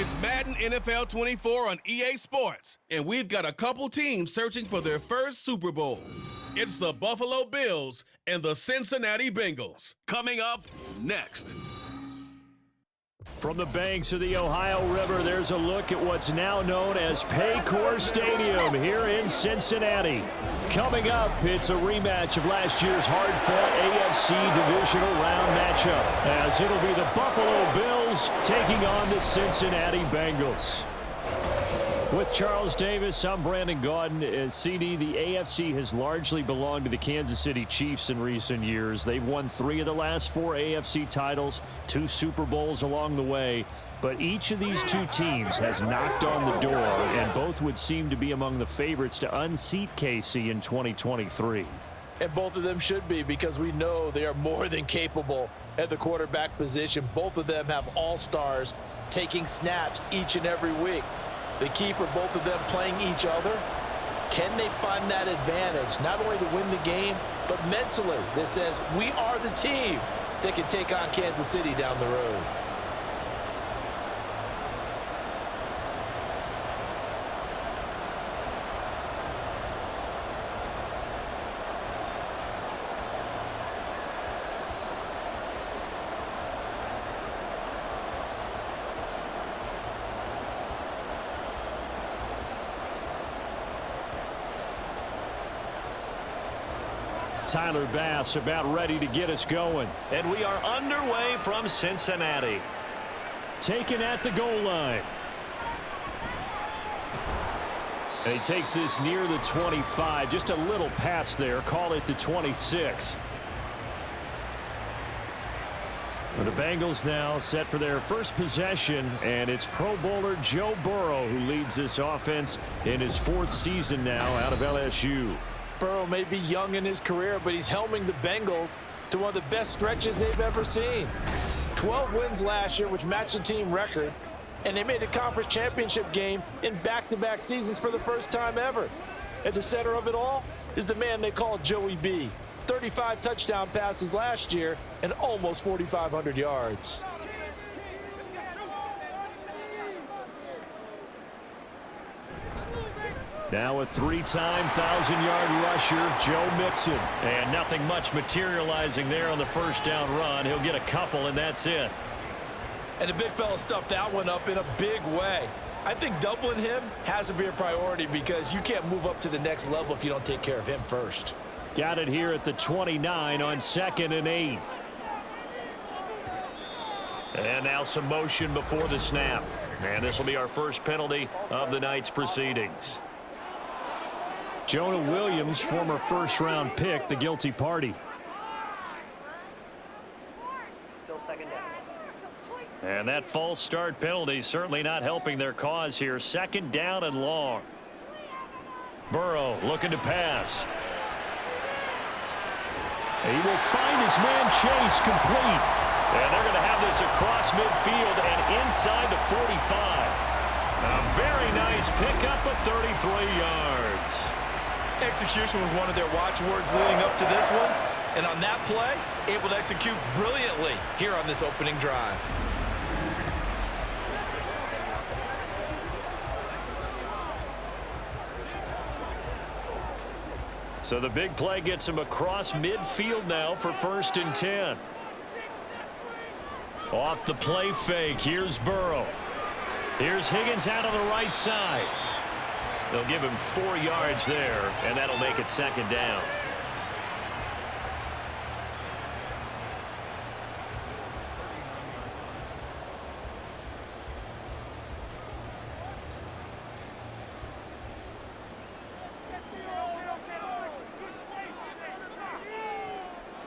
It's Madden NFL 24 on EA Sports, and we've got a couple teams searching for their first Super Bowl. It's the Buffalo Bills and the Cincinnati Bengals. Coming up next. From the banks of the Ohio River, there's a look at what's now known as Paycor Stadium here in Cincinnati. Coming up, it's a rematch of last year's hard-fought AFC Divisional Round matchup, as it'll be the Buffalo Bills taking on the Cincinnati Bengals. With Charles Davis, I'm Brandon Gaudin. As CD, the AFC has largely belonged to the Kansas City Chiefs in recent years. They've won 3 of the last 4 AFC titles, 2 Super Bowls along the way. But each of these 2 teams has knocked on the door, and both would seem to be among the favorites to unseat KC in 2023. And both of them should be, because we know they are more than capable at the quarterback position. Both of them have all-stars taking snaps each and every week. The key for both of them playing each other, can they find that advantage, not only to win the game, but mentally that says we are the team that can take on Kansas City down the road. Tyler Bass about ready to get us going. And we are underway from Cincinnati. Taken at the goal line. And he takes this near the 25. Just a little pass there. Call it the 26. Well, the Bengals now set for their first possession, and it's Pro Bowler Joe Burrow who leads this offense in his 4th season now out of LSU. Burrow may be young in his career, but he's helming the Bengals to one of the best stretches they've ever seen. 12 wins last year, which matched the team record, and they made a conference championship game in back-to-back seasons for the first time ever. At the center of it all is the man they call Joey B. 35 touchdown passes last year and almost 4,500 yards. Now a 3-time 1,000-yard rusher, Joe Mixon. And nothing much materializing there on the first down run. He'll get a couple, and that's it. And the big fella stuffed that one up in a big way. I think doubling him has to be a priority, because you can't move up to the next level if you don't take care of him first. Got it here at the 29 on 2nd and 8. And now some motion before the snap. And this will be our first penalty of the night's proceedings. Jonah Williams, former first-round pick, the guilty party. And that false start penalty certainly not helping their cause here. 2nd down and long. Burrow looking to pass. He will find his man Chase complete. And they're going to have this across midfield and inside the 45. A very nice pickup of 33 yards. Execution was one of their watchwords leading up to this one. And on that play, able to execute brilliantly here on this opening drive. So the big play gets him across midfield now for 1st and 10. Off the play fake, here's Burrow. Here's Higgins out on the right side. They'll give him 4 yards there, and that'll make it 2nd down.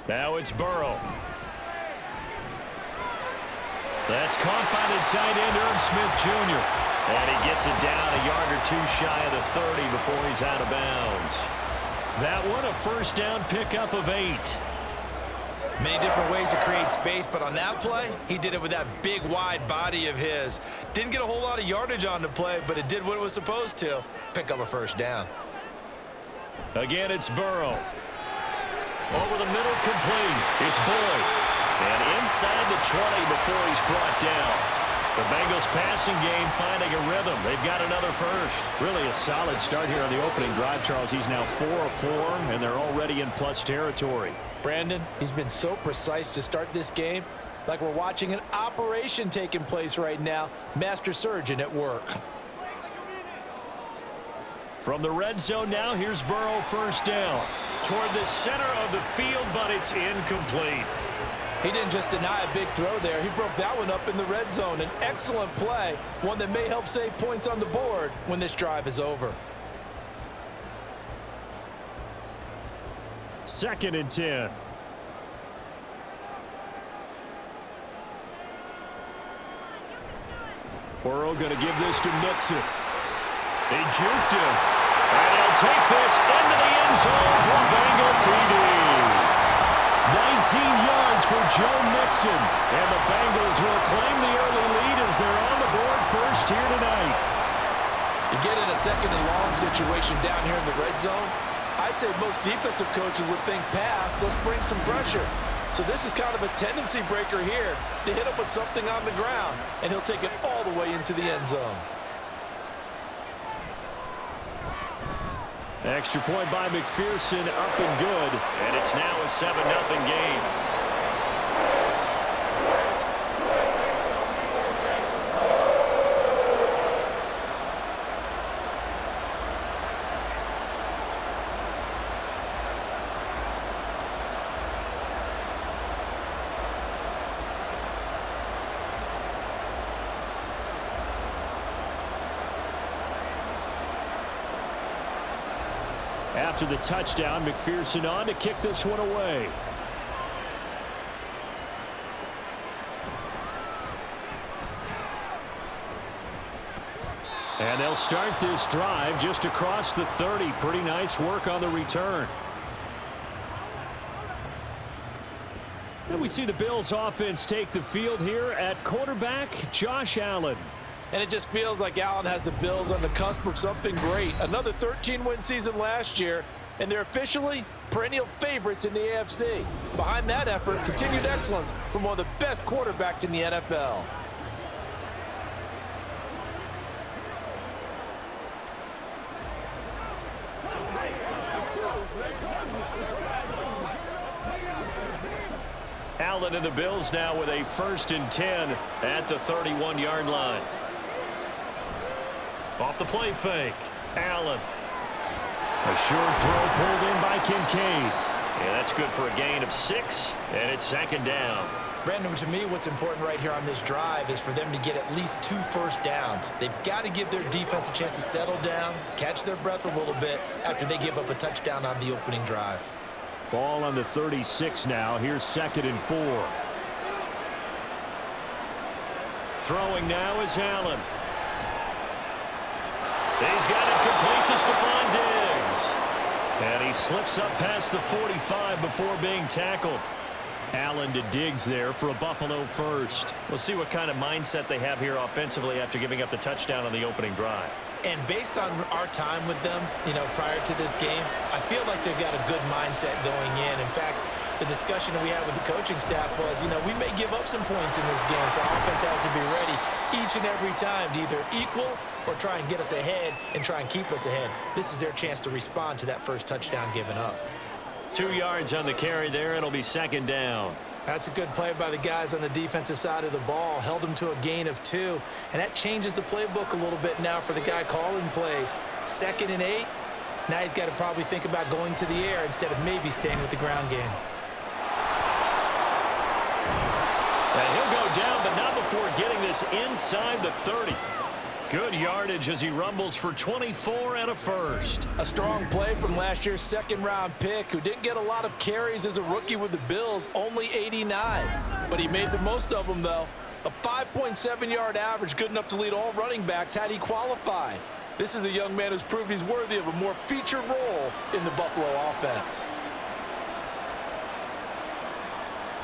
Now it's Burrow. That's caught by the tight end, Irv Smith Jr. And he gets it down a yard or 2 shy of the 30 before he's out of bounds. That one, a 1st down pickup of 8. Many different ways to create space, but on that play, he did it with that big, wide body of his. Didn't get a whole lot of yardage on the play, but it did what it was supposed to. Pick up a 1st down. Again, it's Burrow. Over the middle, complete. It's Boyd. And inside the 20 before he's brought down. The Bengals passing game finding a rhythm. They've got another first. Really a solid start here on the opening drive, Charles. He's now 4 of 4, and they're already in plus territory. Brandon, he's been so precise to start this game, like we're watching an operation taking place right now. Master surgeon at work. From the red zone now, here's Burrow, first down. Toward the center of the field, but it's incomplete. He didn't just deny a big throw there. He broke that one up in the red zone. An excellent play, one that may help save points on the board when this drive is over. 2nd and 10. Burrow going to give this to Mixon. He juked him. And he'll take this into the end zone for Bengal TD. 19 yards for Joe Mixon. And the Bengals will claim the early lead as they're on the board first here tonight. You get in a 2nd and long situation down here in the red zone. I'd say most defensive coaches would think pass, let's bring some pressure. So this is kind of a tendency breaker here to hit him with something on the ground, and he'll take it all the way into the end zone. Extra point by McPherson, up and good. And it's now a 7-0 game. After the touchdown, McPherson on to kick this one away. And they'll start this drive just across the 30. Pretty nice work on the return. And we see the Bills offense take the field here at quarterback, Josh Allen. And it just feels like Allen has the Bills on the cusp of something great. Another 13-win season last year, and they're officially perennial favorites in the AFC. Behind that effort, continued excellence from one of the best quarterbacks in the NFL. Allen and the Bills now with a 1st and 10 at the 31-yard line. Off the play fake, Allen. A short throw pulled in by Kincaid. Yeah, that's good for a gain of 6, and it's 2nd down. Brandon, to me, what's important right here on this drive is for them to get at least 2 first downs. They've got to give their defense a chance to settle down, catch their breath a little bit after they give up a touchdown on the opening drive. Ball on the 36 now. Here's 2nd and 4. Throwing now is Allen. He's got it complete to Stephon Diggs. And he slips up past the 45 before being tackled. Allen to Diggs there for a Buffalo first. We'll see what kind of mindset they have here offensively after giving up the touchdown on the opening drive. And based on our time with them, prior to this game, I feel like they've got a good mindset going in. In fact, the discussion that we had with the coaching staff was, we may give up some points in this game, so our offense has to be ready each and every time to either equal or try and get us ahead and try and keep us ahead. This is their chance to respond to that first touchdown given up. 2 yards on the carry there. It'll be 2nd down. That's a good play by the guys on the defensive side of the ball. Held them to a gain of 2. And that changes the playbook a little bit now for the guy calling plays. 2nd and 8. Now he's got to probably think about going to the air instead of maybe staying with the ground game. And he'll go down, but not before getting this inside the 30. Good yardage as he rumbles for 24 and a first. A strong play from last year's 2nd-round pick, who didn't get a lot of carries as a rookie with the Bills, only 89. But he made the most of them, though. A 5.7-yard average, good enough to lead all running backs had he qualified. This is a young man who's proved he's worthy of a more featured role in the Buffalo offense.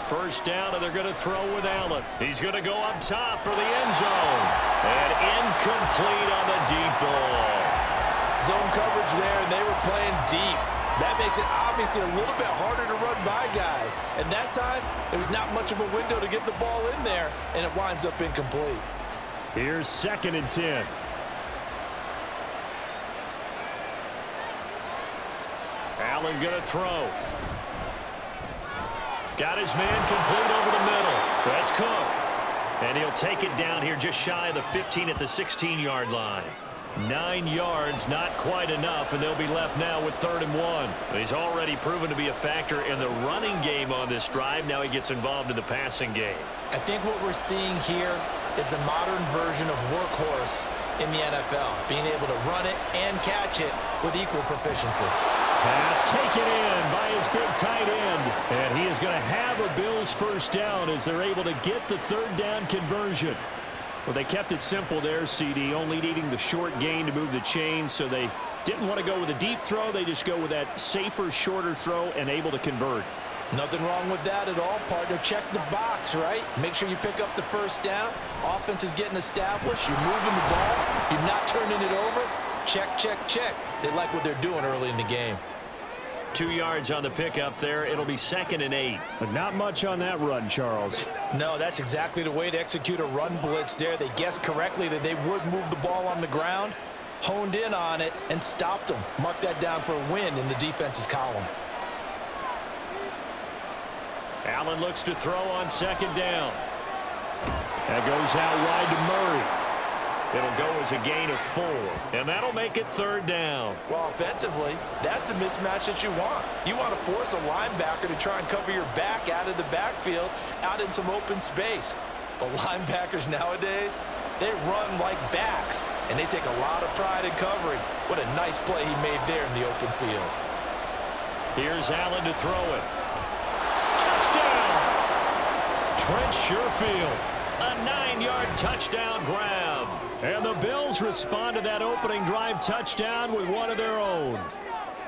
First down, and they're going to throw with Allen. He's going to go up top for the end zone. And incomplete on the deep ball. Zone coverage there, and they were playing deep. That makes it obviously a little bit harder to run by guys. And that time, there was not much of a window to get the ball in there, and it winds up incomplete. Here's 2nd and 10. Allen going to throw. Got his man complete over the middle. That's Cook. And he'll take it down here just shy of the 15 at the 16-yard line. 9 yards, not quite enough, and they'll be left now with 3rd and 1. He's already proven to be a factor in the running game on this drive. Now he gets involved in the passing game. I think what we're seeing here is the modern version of workhorse in the NFL, being able to run it and catch it with equal proficiency. Pass taken in by his big tight end, and he is going to have a Bills first down as they're able to get the 3rd down conversion. Well, they kept it simple there, CD, only needing the short gain to move the chains, so they didn't want to go with a deep throw. They just go with that safer, shorter throw and able to convert. Nothing wrong with that at all, partner. Check the box, right? Make sure you pick up the first down. Offense is getting established. You're moving the ball. You're not turning it over. Check, check, check. They like what they're doing early in the game. 2 yards on the pickup there. It'll be 2nd and 8. But not much on that run, Charles. No, that's exactly the way to execute a run blitz there. They guessed correctly that they would move the ball on the ground, honed in on it, and stopped them. Mark that down for a win in the defense's column. Allen looks to throw on 2nd down. That goes out wide to Murray. It'll go as a gain of 4, and that'll make it 3rd down. Well, offensively, that's the mismatch that you want. You want to force a linebacker to try and cover your back out of the backfield, out in some open space. But linebackers nowadays, they run like backs, and they take a lot of pride in covering. What a nice play he made there in the open field. Here's Allen to throw it. Touchdown! Trent Sherfield, a 9-yard touchdown grab. And the Bills respond to that opening drive touchdown with one of their own.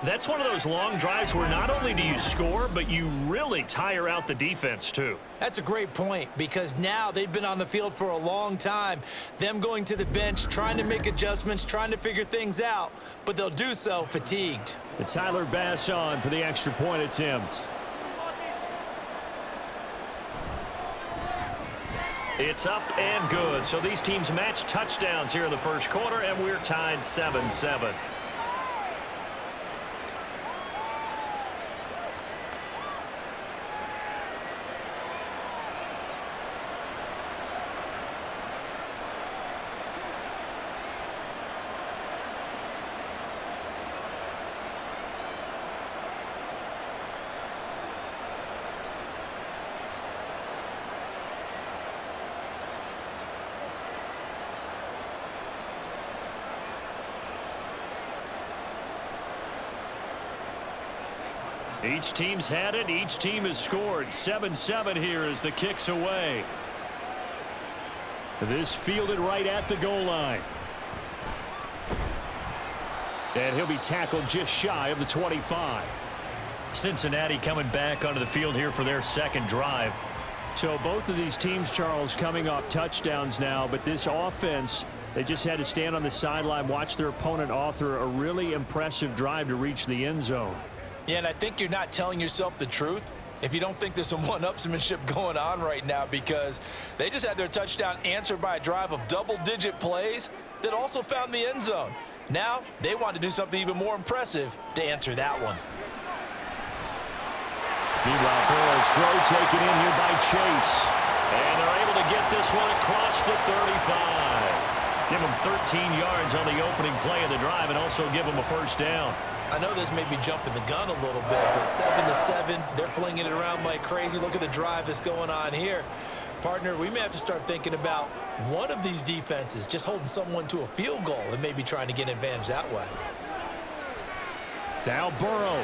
That's one of those long drives where not only do you score, but you really tire out the defense too. That's a great point, because now they've been on the field for a long time. Them going to the bench, trying to make adjustments, trying to figure things out, but they'll do so fatigued. It's Tyler Bass on for the extra point attempt. It's up and good. So these teams match touchdowns here in the first quarter, and we're tied 7-7. Each team's had it. Each team has scored. 7-7 here as the kick's away. This fielded right at the goal line. And he'll be tackled just shy of the 25. Cincinnati coming back onto the field here for their 2nd drive. So both of these teams, Charles, coming off touchdowns now, but this offense, they just had to stand on the sideline, watch their opponent author a really impressive drive to reach the end zone. Yeah, and I think you're not telling yourself the truth if you don't think there's some one-upsmanship going on right now, because they just had their touchdown answered by a drive of double-digit plays that also found the end zone. Now they want to do something even more impressive to answer that one. Meanwhile, Burrow's throw taken in here by Chase. And they're able to get this one across the 35. Give them 13 yards on the opening play of the drive and also give them a first down. I know this may be jumping the gun a little bit, but 7-7, they're flinging it around like crazy. Look at the drive that's going on here. Partner, we may have to start thinking about one of these defenses just holding someone to a field goal and maybe trying to get an advantage that way. Now Burrow.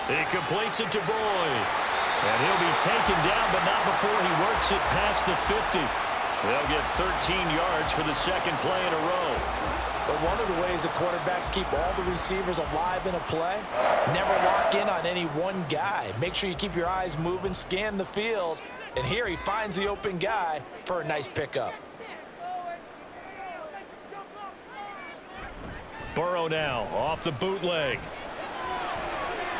He completes it to Boyd. And he'll be taken down, but not before he works it past the 50. They'll get 13 yards for the 2nd play in a row. But one of the ways the quarterbacks keep all the receivers alive in a play, never lock in on any one guy. Make sure you keep your eyes moving, scan the field, and here he finds the open guy for a nice pickup. Burrow now off the bootleg.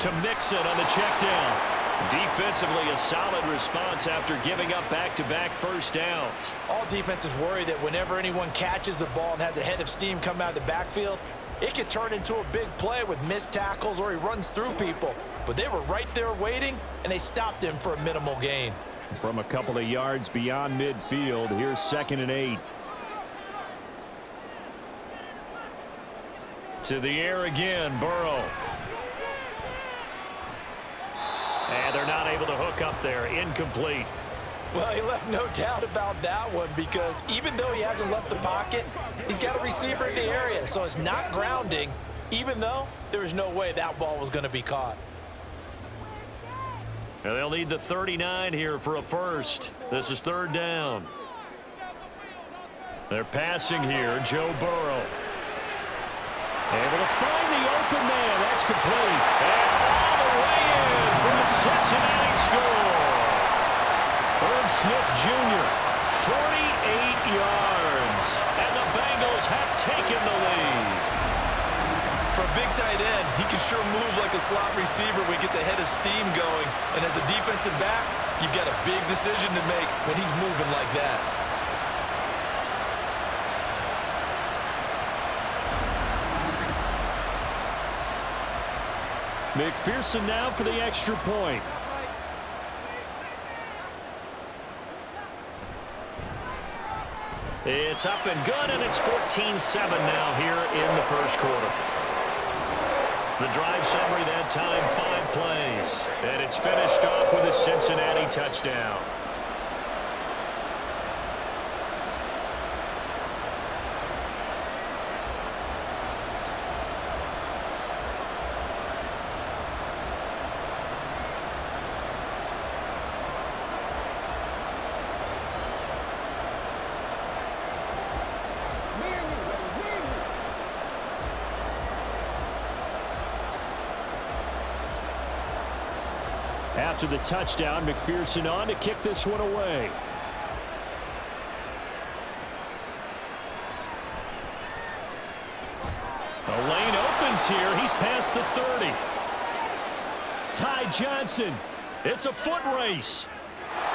To Mixon on the check down. Defensively, a solid response after giving up back-to-back first downs. All defenses worry that whenever anyone catches the ball and has a head of steam come out of the backfield, it could turn into a big play with missed tackles or he runs through people. But they were right there waiting, and they stopped him for a minimal gain. From a couple of yards beyond midfield, here's 2nd and 8. To the air again, Burrow. And they're not able to hook up there. Incomplete. Well, he left no doubt about that one because even though he hasn't left the pocket, he's got a receiver in the area. So it's not grounding, even though there was no way that ball was going to be caught. And they'll need the 39 here for a first. This is 3rd down. They're passing here. Joe Burrow. Able to find the open man. That's complete. And all the way in for a Cincinnati score. Irv Smith Jr., 48 yards. And the Bengals have taken the lead. For a big tight end, he can sure move like a slot receiver when he gets a head of steam going. And as a defensive back, you've got a big decision to make when he's moving like that. McPherson now for the extra point. It's up and good, and it's 14-7 now here in the first quarter. The drive summary that time, 5 plays. And it's finished off with a Cincinnati touchdown. After the touchdown, McPherson on to kick this one away. The lane opens here. He's past the 30. Ty Johnson. It's a foot race.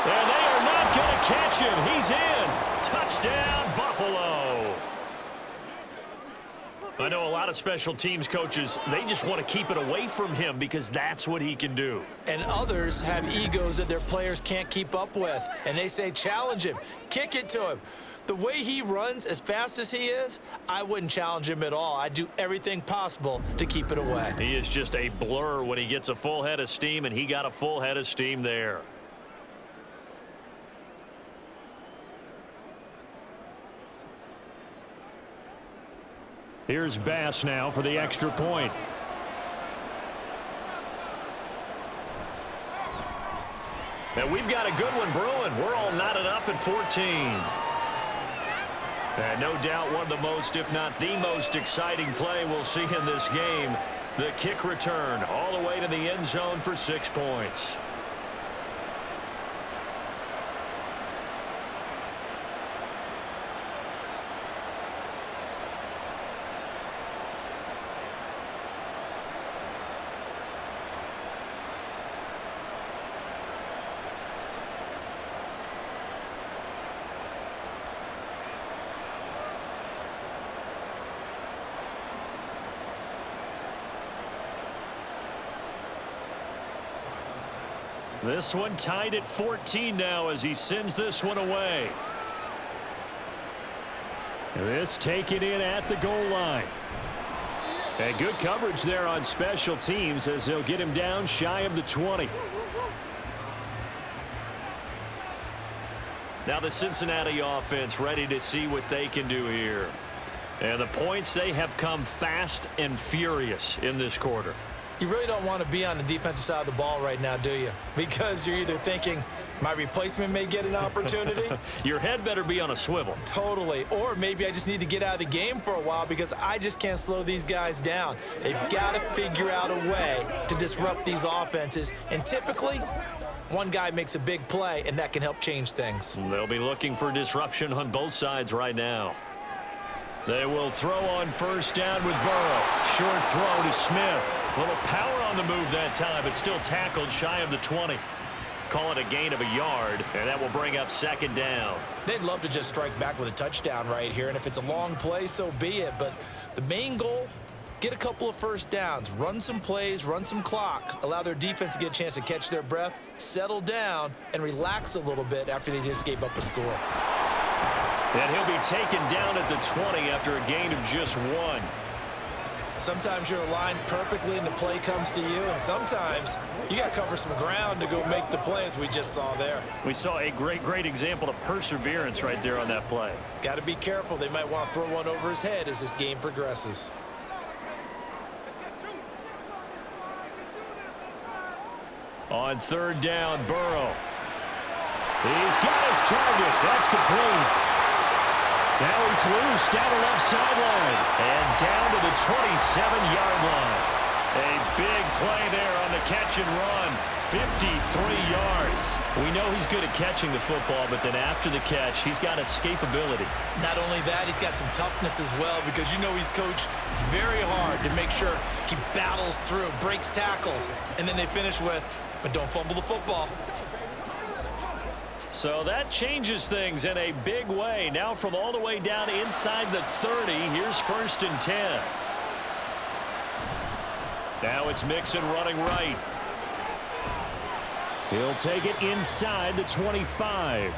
And they are not going to catch him. He's in. Touchdown, Buffalo. I know a lot of special teams coaches, they just want to keep it away from him because that's what he can do. And others have egos that their players can't keep up with. And they say, challenge him, kick it to him. The way he runs as fast as he is, I wouldn't challenge him at all. I'd do everything possible to keep it away. He is just a blur when he gets a full head of steam, and he got a full head of steam there. Here's Bass now for the extra point. And we've got a good one brewing. We're all knotted up at 14. And no doubt one of the most, if not the most exciting play we'll see in this game. The kick return all the way to the end zone for 6 points. This one tied at 14 now as he sends this one away. This taken in at the goal line. And good coverage there on special teams as they'll get him down shy of the 20. Now the Cincinnati offense ready to see what they can do here. And the points, they have come fast and furious in this quarter. You really don't want to be on the defensive side of the ball right now, do you? Because you're either thinking, my replacement may get an opportunity. Your head better be on a swivel. Totally. Or maybe I just need to get out of the game for a while because I just can't slow these guys down. They've got to figure out a way to disrupt these offenses. And typically, one guy makes a big play, and that can help change things. They'll be looking for disruption on both sides right now. They will throw on first down with Burrow. Short throw to Smith. A little power on the move that time, but still tackled shy of the 20. Call it a gain of a yard, and that will bring up second down. They'd love to just strike back with a touchdown right here, and if it's a long play, so be it. But the main goal, get a couple of first downs, run some plays, run some clock, allow their defense to get a chance to catch their breath, settle down, and relax a little bit after they just gave up a score. And he'll be taken down at the 20 after a gain of just 1. Sometimes you're aligned perfectly and the play comes to you, and sometimes you got to cover some ground to go make the play, as we just saw there. We saw a great example of perseverance right there on that play. Got to be careful. They might want to throw one over his head as this game progresses. On third down, Burrow. He's got his target. That's complete. Now he's loose down the left sideline. And down to the 27-yard line. A big play there on the catch and run. 53 yards. We know he's good at catching the football, but then after the catch, he's got escapability. Not only that, he's got some toughness as well, because you know he's coached very hard to make sure he battles through, breaks tackles, and then they finish with, but don't fumble the football. So that changes things in a big way. Now from all the way down inside the 30, here's 1st and 10. Now it's Mixon running right. He'll take it inside the 25.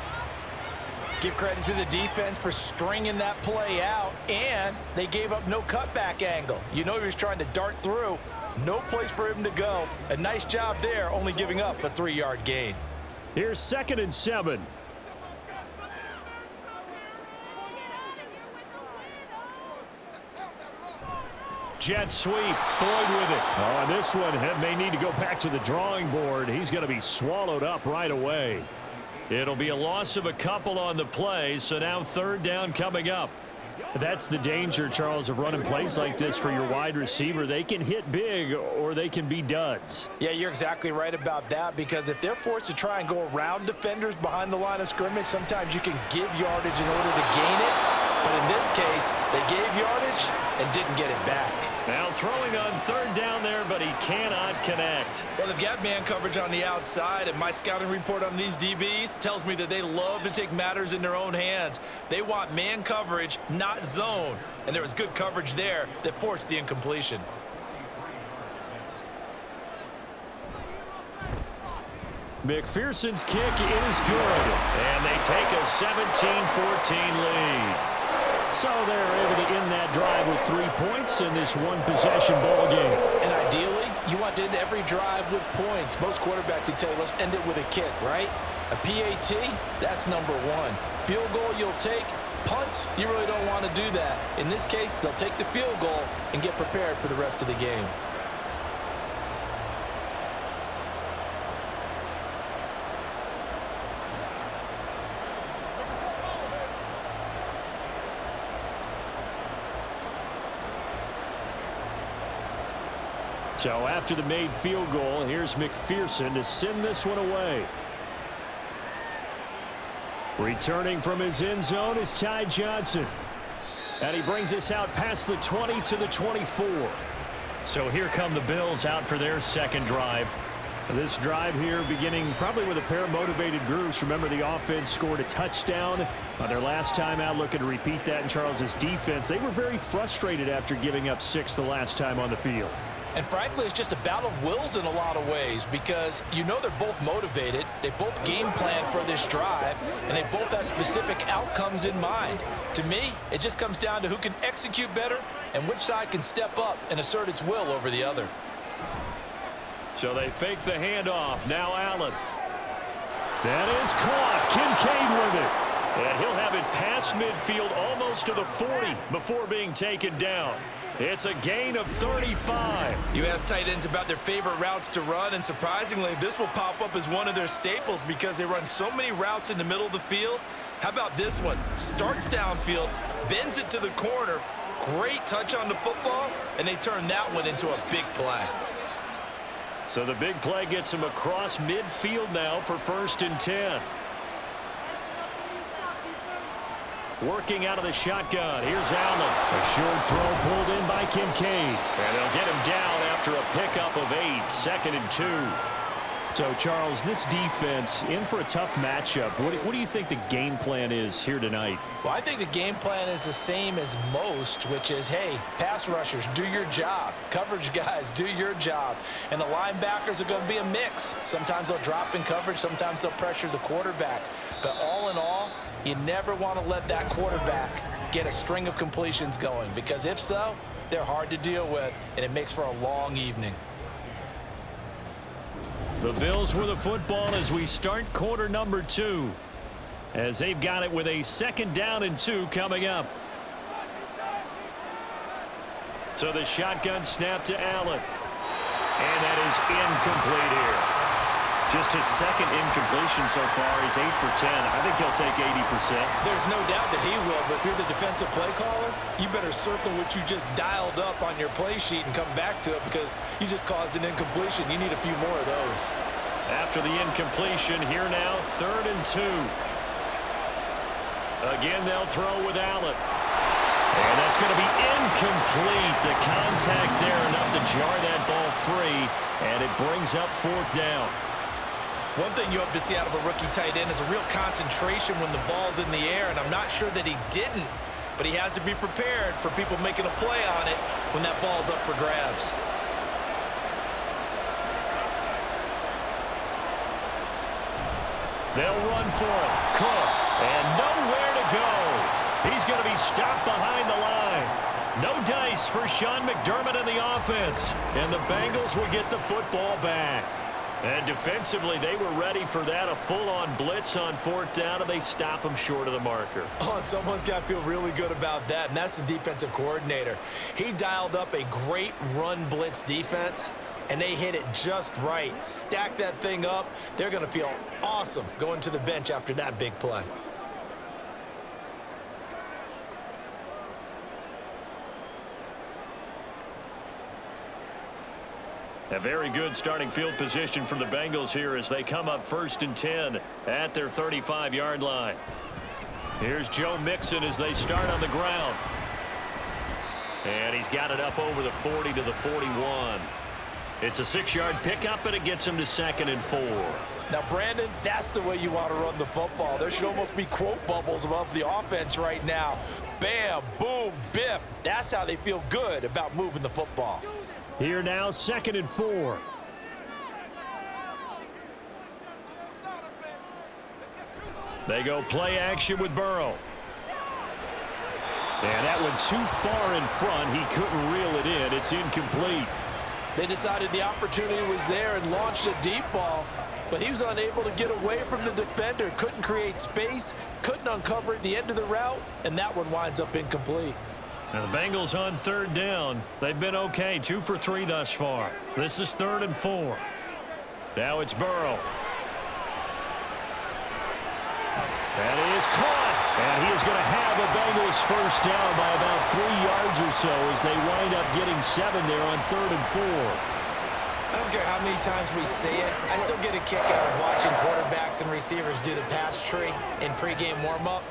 Give credit to the defense for stringing that play out, and they gave up no cutback angle. You know he was trying to dart through. No place for him to go. A nice job there, only giving up a 3-yard gain. Here's 2nd and 7. Jet sweep. Boyd with it. Oh, this one may need to go back to the drawing board. He's going to be swallowed up right away. It'll be a loss of a couple on the play, so now 3rd down coming up. That's the danger, Charles, of running plays like this for your wide receiver. They can hit big or they can be duds. Yeah, you're exactly right about that, because if they're forced to try and go around defenders behind the line of scrimmage, sometimes you can give yardage in order to gain it. But in this case, they gave yardage and didn't get it back. Now throwing on 3rd down there, but he cannot connect. Well, they've got man coverage on the outside, and my scouting report on these DBs tells me that they love to take matters in their own hands. They want man coverage, not zone. And there was good coverage there that forced the incompletion. McPherson's kick is good. And they take a 17-14 lead. So they're able to end that drive with 3 points in this one-possession ball game. And ideally, you want to end every drive with points. Most quarterbacks would tell you, let's end it with a kick, right? A PAT, that's number 1. Field goal you'll take. Punts, you really don't want to do that. In this case, they'll take the field goal and get prepared for the rest of the game. So after the made field goal, here's McPherson to send this one away. Returning from his end zone is Ty Johnson. And he brings us out past the 20 to the 24. So here come the Bills out for their 2nd drive. This drive here beginning probably with a pair of motivated groups. Remember, the offense scored a touchdown on their last time out, looking to repeat that in Charles's defense. They were very frustrated after giving up 6 the last time on the field. And frankly, it's just a battle of wills in a lot of ways, because you know they're both motivated, they both game plan for this drive, and they both have specific outcomes in mind. To me, it just comes down to who can execute better and which side can step up and assert its will over the other. So they fake the handoff. Now Allen. That is caught. Kincaid with it. And he'll have it past midfield almost to the 40 before being taken down. It's a gain of 35. You ask tight ends about their favorite routes to run, and surprisingly, this will pop up as one of their staples because they run so many routes in the middle of the field. How about this one? Starts downfield, bends it to the corner, great touch on the football, and they turn that one into a big play. So the big play gets him across midfield now for 1st and 10. Working out of the shotgun. Here's Allen. A short throw pulled in by Kincaid. And they'll get him down after after a pickup of 8, 2nd and 2. So, Charles, this defense in for a tough matchup. What do you think the game plan is here tonight? Well, I think the game plan is the same as most, which is, hey, pass rushers, do your job. Coverage guys, do your job. And the linebackers are going to be a mix. Sometimes they'll drop in coverage. Sometimes they'll pressure the quarterback. But all in all, you never want to let that quarterback get a string of completions going, because if so, they're hard to deal with, and it makes for a long evening. The Bills with the football as we start quarter number 2, as they've got it with a 2nd down and 2 coming up. So the shotgun snap to Allen, and that is incomplete here. Just his 2nd incompletion so far. He's 8 for 10. I think he'll take 80%. There's no doubt that he will, but if you're the defensive play caller, you better circle what you just dialed up on your play sheet and come back to it, because you just caused an incompletion. You need a few more of those. After the incompletion, here now, 3rd and 2. Again, they'll throw with Allen. And that's going to be incomplete. The contact there enough to jar that ball free, and it brings up 4th down. One thing you hope to see out of a rookie tight end is a real concentration when the ball's in the air, and I'm not sure that he didn't, but he has to be prepared for people making a play on it when that ball's up for grabs. They'll run for it. Cook, and nowhere to go. He's going to be stopped behind the line. No dice for Sean McDermott in the offense, and the Bengals will get the football back. And defensively, they were ready for that, a full-on blitz on 4th down, and they stop him short of the marker. Oh, and someone's got to feel really good about that, and that's the defensive coordinator. He dialed up a great run blitz defense, and they hit it just right. Stack that thing up. They're going to feel awesome going to the bench after that big play. A very good starting field position for the Bengals here as they come up 1st and 10 at their 35-yard line. Here's Joe Mixon as they start on the ground. And he's got it up over the 40 to the 41. It's a 6-yard pickup, and it gets him to 2nd and 4. Now, Brandon, that's the way you want to run the football. There should almost be quote bubbles above the offense right now. Bam, boom, biff. That's how they feel good about moving the football. Here now, 2nd and 4. They go play action with Burrow. And that one too far in front. He couldn't reel it in. It's incomplete. They decided the opportunity was there and launched a deep ball, but he was unable to get away from the defender. Couldn't create space, couldn't uncover at the end of the route, and that one winds up incomplete. Now the Bengals on 3rd down. They've been okay, 2 for 3 thus far. This is 3rd and 4. Now it's Burrow. And he is caught. And he is going to have a Bengals 1st down by about 3 yards or so as they wind up getting 7 there on 3rd and 4. I don't care how many times we see it. I still get a kick out of watching quarterbacks and receivers do the pass tree in pregame warm-up.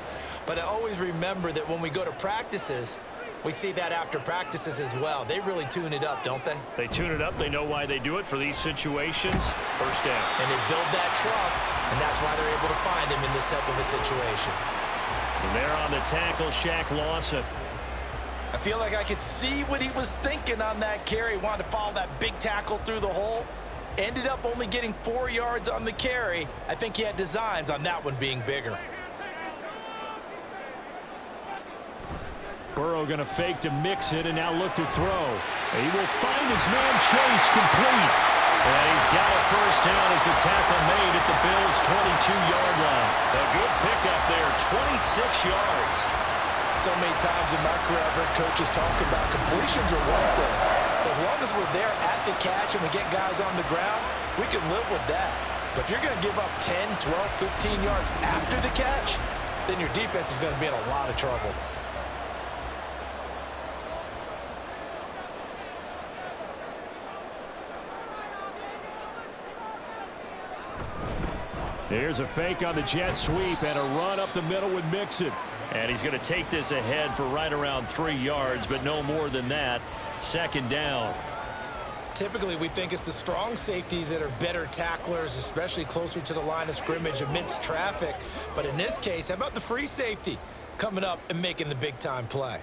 But I always remember that when we go to practices, we see that after practices as well. They really tune it up, don't they? They tune it up. They know why they do it for these situations. 1st down. And they build that trust, and that's why they're able to find him in this type of a situation. And there on the tackle, Shaq Lawson. I feel like I could see what he was thinking on that carry. Wanted to follow that big tackle through the hole. Ended up only getting 4 yards on the carry. I think he had designs on that one being bigger. Burrow going to fake to mix it and now look to throw. He will find his man Chase complete. And he's got a 1st down as the tackle made at the Bills' 22-yard line. A good pickup there, 26 yards. So many times in my career I've heard coaches talk about completions are one thing. As long as we're there at the catch and we get guys on the ground, we can live with that. But if you're going to give up 10, 12, 15 yards after the catch, then your defense is going to be in a lot of trouble. Here's a fake on the jet sweep and a run up the middle with Mixon. And he's going to take this ahead for right around 3 yards, but no more than that. 2nd down. Typically, we think it's the strong safeties that are better tacklers, especially closer to the line of scrimmage amidst traffic. But in this case, how about the free safety coming up and making the big-time play?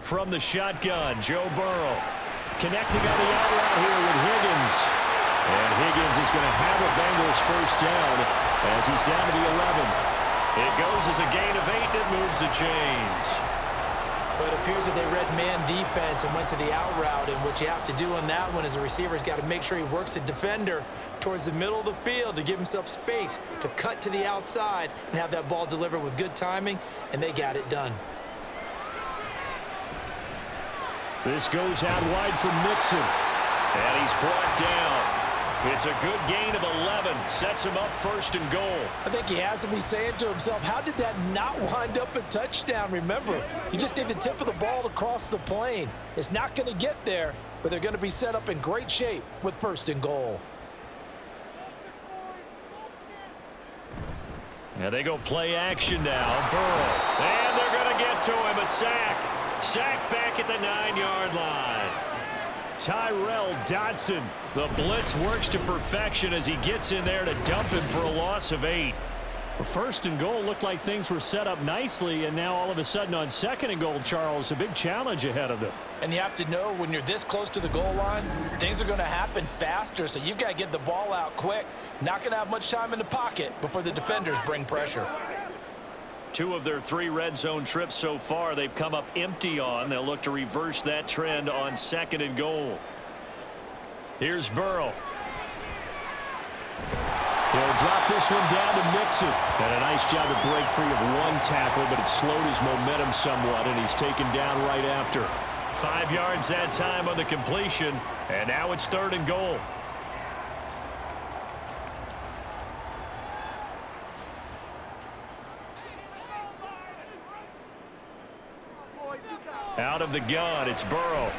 From the shotgun, Joe Burrow connecting on the out route here with Higgins. And Higgins is going to have a Bengals first down as he's down to the 11. It goes as a gain of 8, and it moves the chains. But it appears that they read man defense and went to the out route, and what you have to do on that one is the receiver's got to make sure he works the defender towards the middle of the field to give himself space to cut to the outside and have that ball delivered with good timing, and they got it done. This goes out wide for Mixon. And he's brought down. It's a good gain of 11. Sets him up first and goal. I think he has to be saying to himself, how did that not wind up a touchdown? Remember, you just need the tip of the ball to cross the plane. It's not going to get there, but they're going to be set up in great shape with first and goal. And they go play action now. Burrow. And they're going to get to him. A sack. Sacked back at the 9-yard line. Tyrell Dodson. The blitz works to perfection as he gets in there to dump him for a loss of 8. First and goal looked like things were set up nicely, and now all of a sudden on second and goal, Charles, a big challenge ahead of them. And you have to know when you're this close to the goal line, things are going to happen faster, so you've got to get the ball out quick. Not going to have much time in the pocket before the defenders bring pressure. 2 of their 3 red zone trips so far they've come up empty on. They'll look to reverse that trend on second and goal. Here's Burrow. He'll drop this one down to Mixon. And a nice job to break free of one tackle, but it slowed his momentum somewhat, and he's taken down right after. 5 yards that time on the completion, and now it's third and goal. Out of the gun, it's Burrow.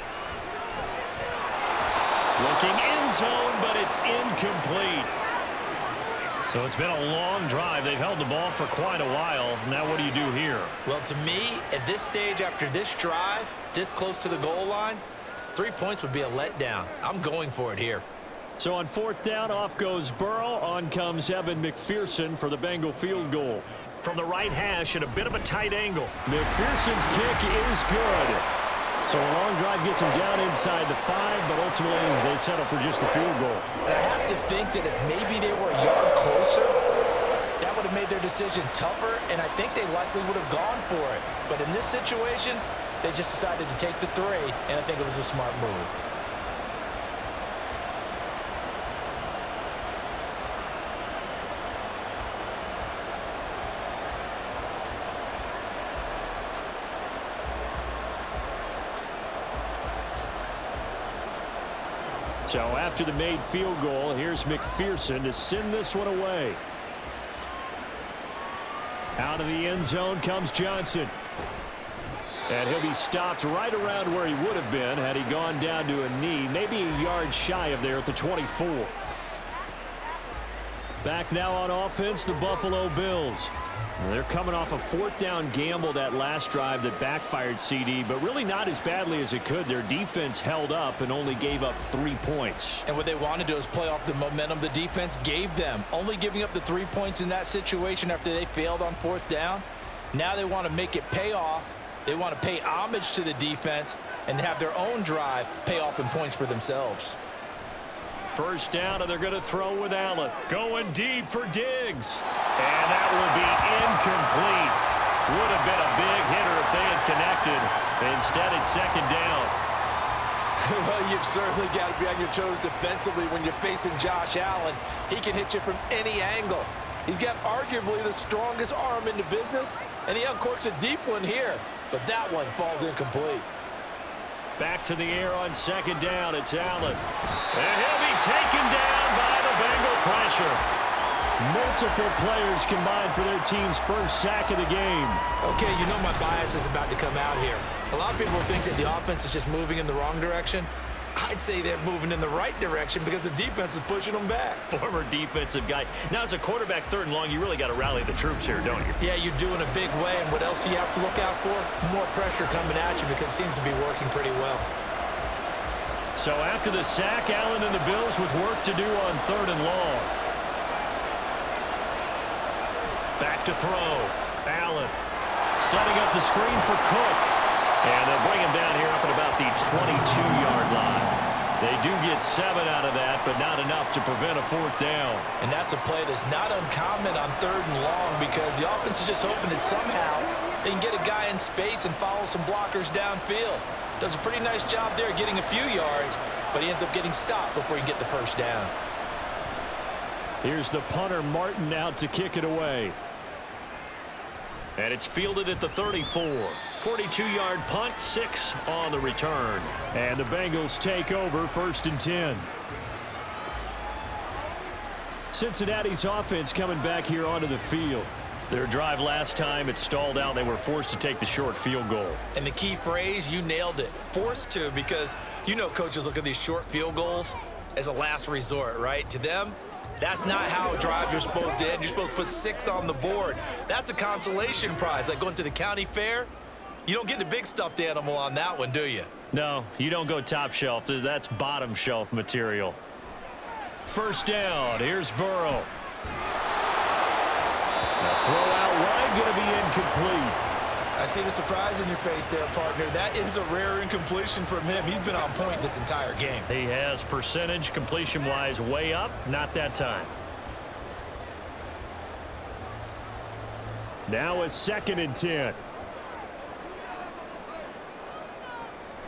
Looking end zone, but it's incomplete. So it's been a long drive. They've held the ball for quite a while. Now what do you do here? Well, to me, at this stage after this drive, this close to the goal line, 3 points would be a letdown. I'm going for it here. So on fourth down, off goes Burrow. On comes Evan McPherson for the Bengal field goal. From the right hash at a bit of a tight angle. McPherson's kick is good. So a long drive gets him down inside the 5, but ultimately they settle for just the field goal. And I have to think that if maybe they were a yard closer, that would have made their decision tougher, and I think they likely would have gone for it. But in this situation, they just decided to take the 3, and I think it was a smart move. So after the made field goal, here's McPherson to send this one away. Out of the end zone comes Johnson. And he'll be stopped right around where he would have been had he gone down to a knee, maybe a yard shy of there at the 24. Back now on offense, the Buffalo Bills. They're coming off a fourth down gamble that last drive that backfired, CD, but really not as badly as it could. Their defense held up and only gave up 3 points. And what they want to do is play off the momentum the defense gave them. Only giving up the 3 points in that situation after they failed on fourth down. Now they want to make it pay off. They want to pay homage to the defense and have their own drive pay off in points for themselves. First down, and they're going to throw with Allen. Going deep for Diggs. And that will be incomplete. Would have been a big hitter if they had connected. Instead, it's second down. Well, you've certainly got to be on your toes defensively when you're facing Josh Allen. He can hit you from any angle. He's got arguably the strongest arm in the business, and he uncorks a deep one here. But that one falls incomplete. Back to the air on second down. It's Allen. And he'll be taken down by the Bengal pressure. Multiple players combined for their team's first sack of the game. Okay, you know my bias is about to come out here. A lot of people think that the offense is just moving in the wrong direction. I'd say they're moving in the right direction because the defense is pushing them back. Former defensive guy. Now, as a quarterback, 3rd and long, you really got to rally the troops here, don't you? Yeah, you're doing a big way, and what else do you have to look out for? More pressure coming at you because it seems to be working pretty well. So after the sack, Allen and the Bills with work to do on 3rd and long. Back to throw. Allen setting up the screen for Cook. And they'll bring him down here up at about the 22-yard line. They do get 7 out of that, but not enough to prevent a 4th down. And that's a play that's not uncommon on 3rd and long because the offense is just hoping that somehow they can get a guy in space and follow some blockers downfield. Does a pretty nice job there getting a few yards, but he ends up getting stopped before he can get the 1st down. Here's the punter, Martin, out to kick it away. And it's fielded at the 34. 42-yard punt, 6 on the return. And the Bengals take over 1st and 10. Cincinnati's offense coming back here onto the field. Their drive last time, it stalled out. They were forced to take the short field goal. And the key phrase, you nailed it, forced to, because you know coaches look at these short field goals as a last resort, right? To them, that's not how drives are supposed to end. You're supposed to put 6 on the board. That's a consolation prize, like going to the county fair. You don't get the big stuffed animal on that one, do you? No, you don't go top shelf. That's bottom shelf material. 1st down. Here's Burrow. The throw out wide, going to be incomplete. I see the surprise in your face there, partner. That is a rare incompletion from him. He's been on point this entire game. He has percentage completion-wise way up. Not that time. Now a 2nd and 10.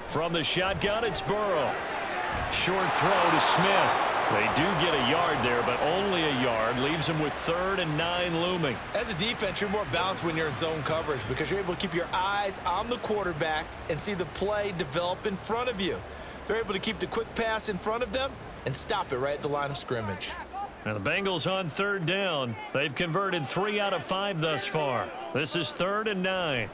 From the shotgun, it's Burrow. Short throw to Smith. They do get a yard there, but only a yard. Leaves them with 3rd and 9 looming. As a defense, you're more balanced when you're in zone coverage because you're able to keep your eyes on the quarterback and see the play develop in front of you. They're able to keep the quick pass in front of them and stop it right at the line of scrimmage. Now the Bengals on 3rd down. They've converted 3 out of 5 thus far. This is 3rd and 9.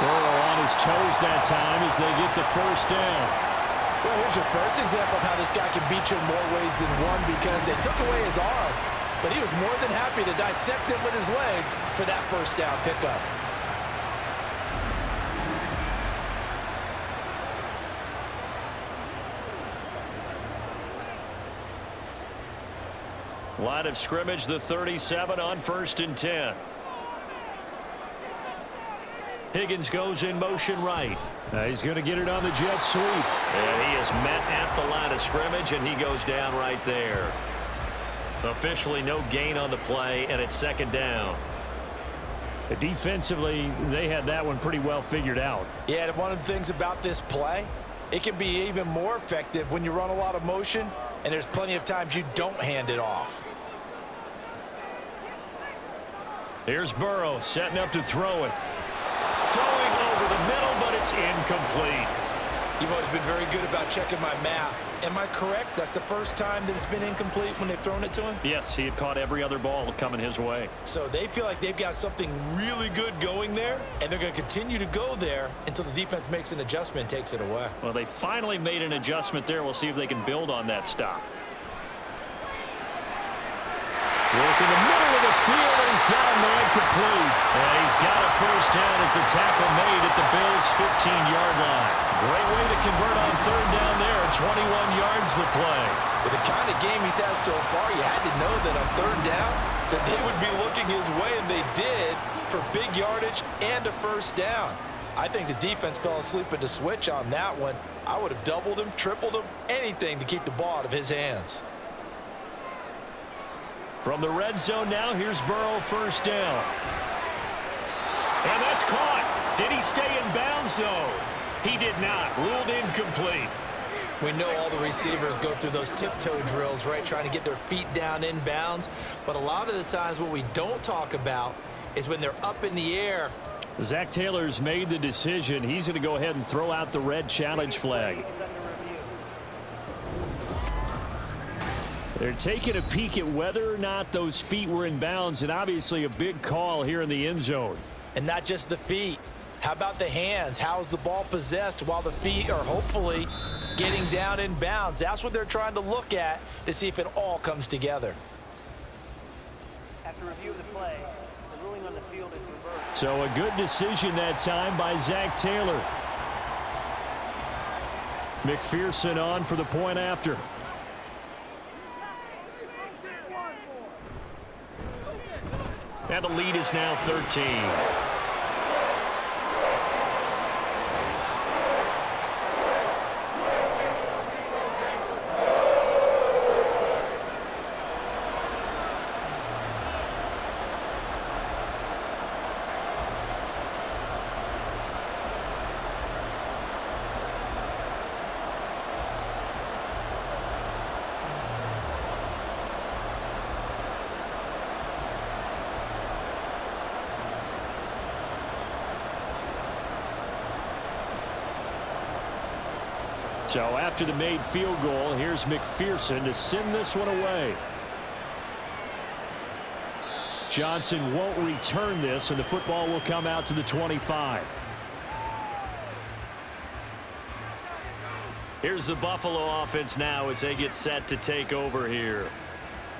Burrow on his toes that time as they get the 1st down. Well, here's your first example of how this guy can beat you in more ways than one because they took away his arm, but he was more than happy to dissect them with his legs for that 1st down pickup. Line of scrimmage, the 37 on 1st and 10. Higgins goes in motion right. He's going to get it on the jet sweep. And he is met at the line of scrimmage, and he goes down right there. Officially no gain on the play, and it's 2nd down. Defensively, they had that one pretty well figured out. Yeah, and one of the things about this play, it can be even more effective when you run a lot of motion, and there's plenty of times you don't hand it off. Here's Burrow setting up to throw it. Throwing over the middle, but it's incomplete. You've always been very good about checking my math. Am I correct? That's the first time that it's been incomplete when they've thrown it to him? Yes, he had caught every other ball coming his way. So they feel like they've got something really good going there, and they're going to continue to go there until the defense makes an adjustment and takes it away. Well, they finally made an adjustment there. We'll see if they can build on that stop. Work in the middle of the field, and he's got a man complete. And he's got a 1st down as the tackle made at the Bills' 15-yard line. Great way to convert on 3rd down there. 21 yards the play. With the kind of game he's had so far, you had to know that on 3rd down that they would be looking his way, and they did for big yardage and a 1st down. I think the defense fell asleep at the switch on that one. I would have doubled him, tripled him, anything to keep the ball out of his hands. From the red zone now, here's Burrow, 1st down. And that's caught. Did he stay in bounds, though? He did not. Ruled incomplete. We know all the receivers go through those tiptoe drills, right, trying to get their feet down in bounds. But a lot of the times what we don't talk about is when they're up in the air. Zach Taylor's made the decision. He's going to go ahead and throw out the red challenge flag. They're taking a peek at whether or not those feet were in bounds, and obviously a big call here in the end zone. And not just the feet. How about the hands? How's the ball possessed while the feet are hopefully getting down in bounds? That's what they're trying to look at to see if it all comes together. After review of the play, the ruling on the field is reversed. So a good decision that time by Zach Taylor. McPherson on for the point after. And the lead is now 13. So after the made field goal, here's McPherson to send this one away. Johnson won't return this, and the football will come out to the 25. Here's the Buffalo offense now as they get set to take over here.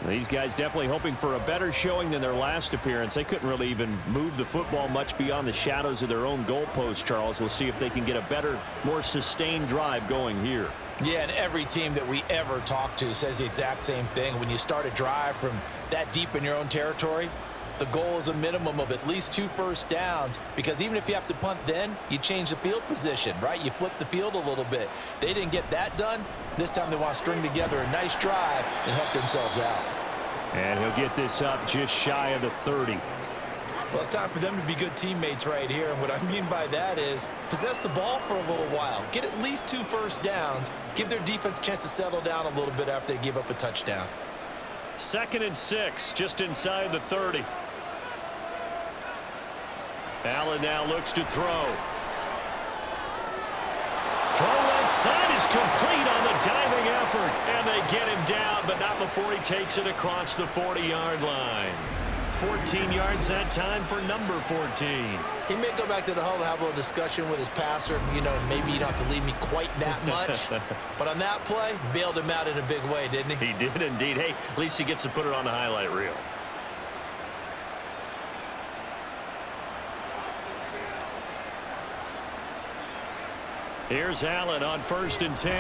These guys definitely hoping for a better showing than their last appearance. They couldn't really even move the football much beyond the shadows of their own goalpost, Charles. We'll see if they can get a better, more sustained drive going here. Yeah, and every team that we ever talk to says the exact same thing. When you start a drive from that deep in your own territory, the goal is a minimum of at least 2 first downs, because even if you have to punt then, you change the field position, right? You flip the field a little bit. They didn't get that done. This time they want to string together a nice drive and help themselves out. And he'll get this up just shy of the 30. Well, it's time for them to be good teammates right here. And what I mean by that is possess the ball for a little while. Get at least 2 first downs. Give their defense a chance to settle down a little bit after they give up a touchdown. 2nd and 6, just inside the 30. Allen now looks to throw. Throw left side is complete on the diving effort. And they get him down, but not before he takes it across the 40-yard line. 14 yards that time for number 14. He may go back to the huddle and have a little discussion with his passer. You know, maybe you don't have to leave me quite that much. But on that play, bailed him out in a big way, didn't he? He did indeed. Hey, at least he gets to put it on the highlight reel. Here's Allen on 1st and 10.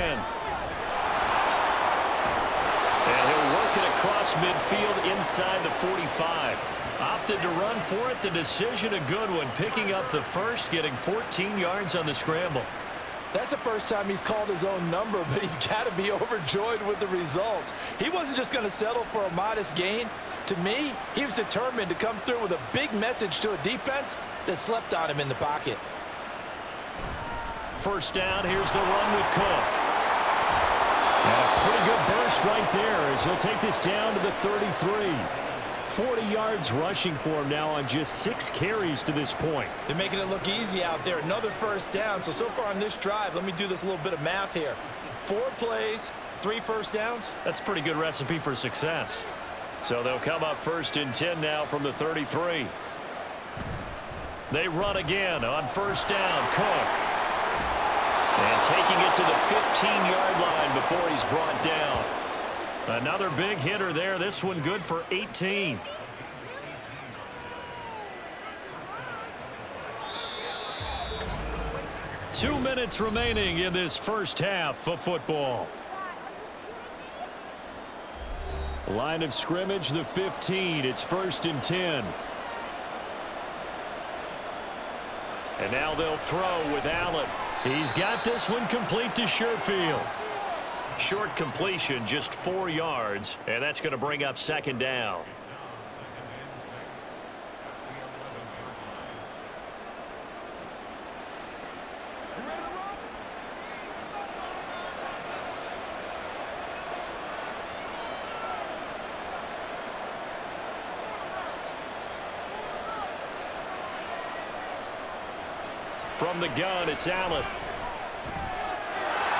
And he'll work it across midfield inside the 45. Opted to run for it. The decision a good one. Picking up the first, getting 14 yards on the scramble. That's the first time he's called his own number, but he's got to be overjoyed with the results. He wasn't just going to settle for a modest gain. To me, he was determined to come through with a big message to a defense that slept on him in the pocket. First down, here's the run with Cook. And a pretty good burst right there as he'll take this down to the 33. 40 yards rushing for him now on just 6 carries to this point. They're making it look easy out there. Another first down. So far on this drive, let me do this little bit of math here. 4 plays, 3 first downs. That's a pretty good recipe for success. So they'll come up 1st and 10 now from the 33. They run again on 1st down. Cook. And taking it to the 15-yard line before he's brought down. Another big hitter there. This one good for 18. Two minutes remaining in this first half of football. Line of scrimmage, the 15. It's 1st and 10. And now they'll throw with Allen. He's got this one complete to Sherfield. Short completion, just 4 yards, and that's going to bring up 2nd down. From the gun, it's Allen.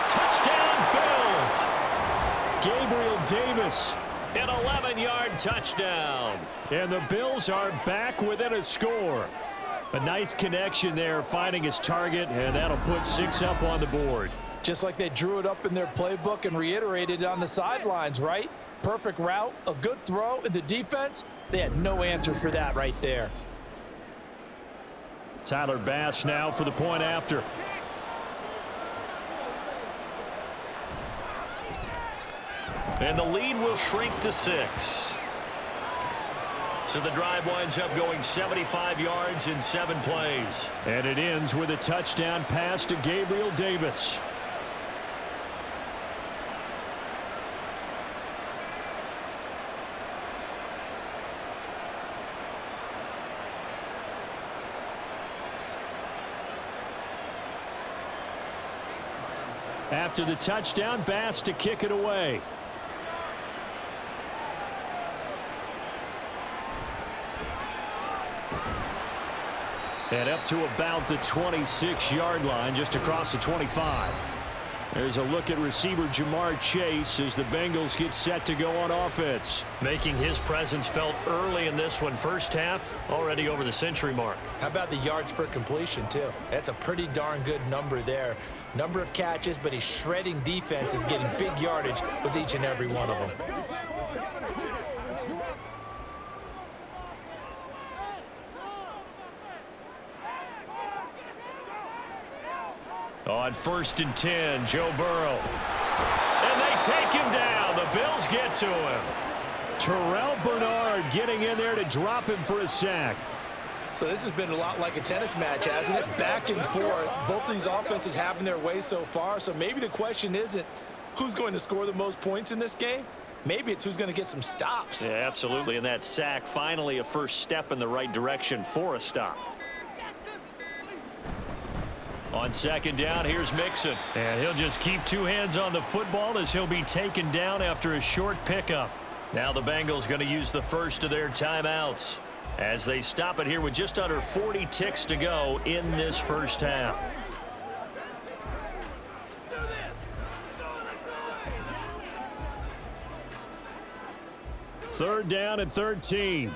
Touchdown, Bills! Gabriel Davis. An 11-yard touchdown. And the Bills are back within a score. A nice connection there, finding his target, and that'll put 6 up on the board. Just like they drew it up in their playbook and reiterated it on the sidelines, right? Perfect route, a good throw, and the defense, they had no answer for that right there. Tyler Bass now for the point after. And the lead will shrink to 6. So the drive winds up going 75 yards in 7 plays. And it ends with a touchdown pass to Gabriel Davis. After the touchdown, Bass to kick it away. And up to about the 26-yard line, just across the 25. There's a look at receiver Jamar Chase as the Bengals get set to go on offense. Making his presence felt early in this one. First half, already over the century mark. How about the yards per completion, too? That's a pretty darn good number there. Number of catches, but he's shredding defense, is getting big yardage with each and every one of them. On 1st and 10, Joe Burrow. And they take him down. The Bills get to him. Terrell Bernard getting in there to drop him for a sack. So this has been a lot like a tennis match, hasn't it? Back and forth. Both of these offenses having their way so far. So maybe the question isn't who's going to score the most points in this game. Maybe it's who's going to get some stops. Yeah, absolutely. And that sack, finally a first step in the right direction for a stop. On 2nd down, here's Mixon. And he'll just keep 2 hands on the football as he'll be taken down after a short pickup. Now the Bengals going to use the first of their timeouts as they stop it here with just under 40 ticks to go in this first half. Third down and 13.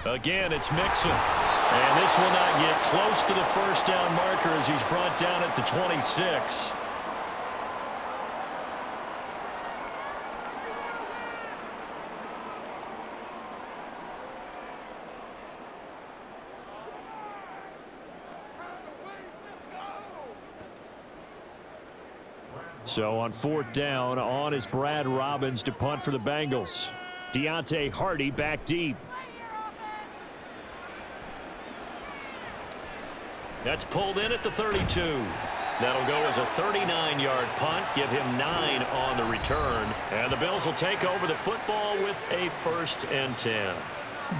Again, it's Mixon. And this will not get close to the first down marker as he's brought down at the 26. So on 4th down, on is Brad Robbins to punt for the Bengals. Deontay Hardy back deep. That's pulled in at the 32. That'll go as a 39-yard punt, give him 9 on the return. And the Bills will take over the football with a 1st and 10.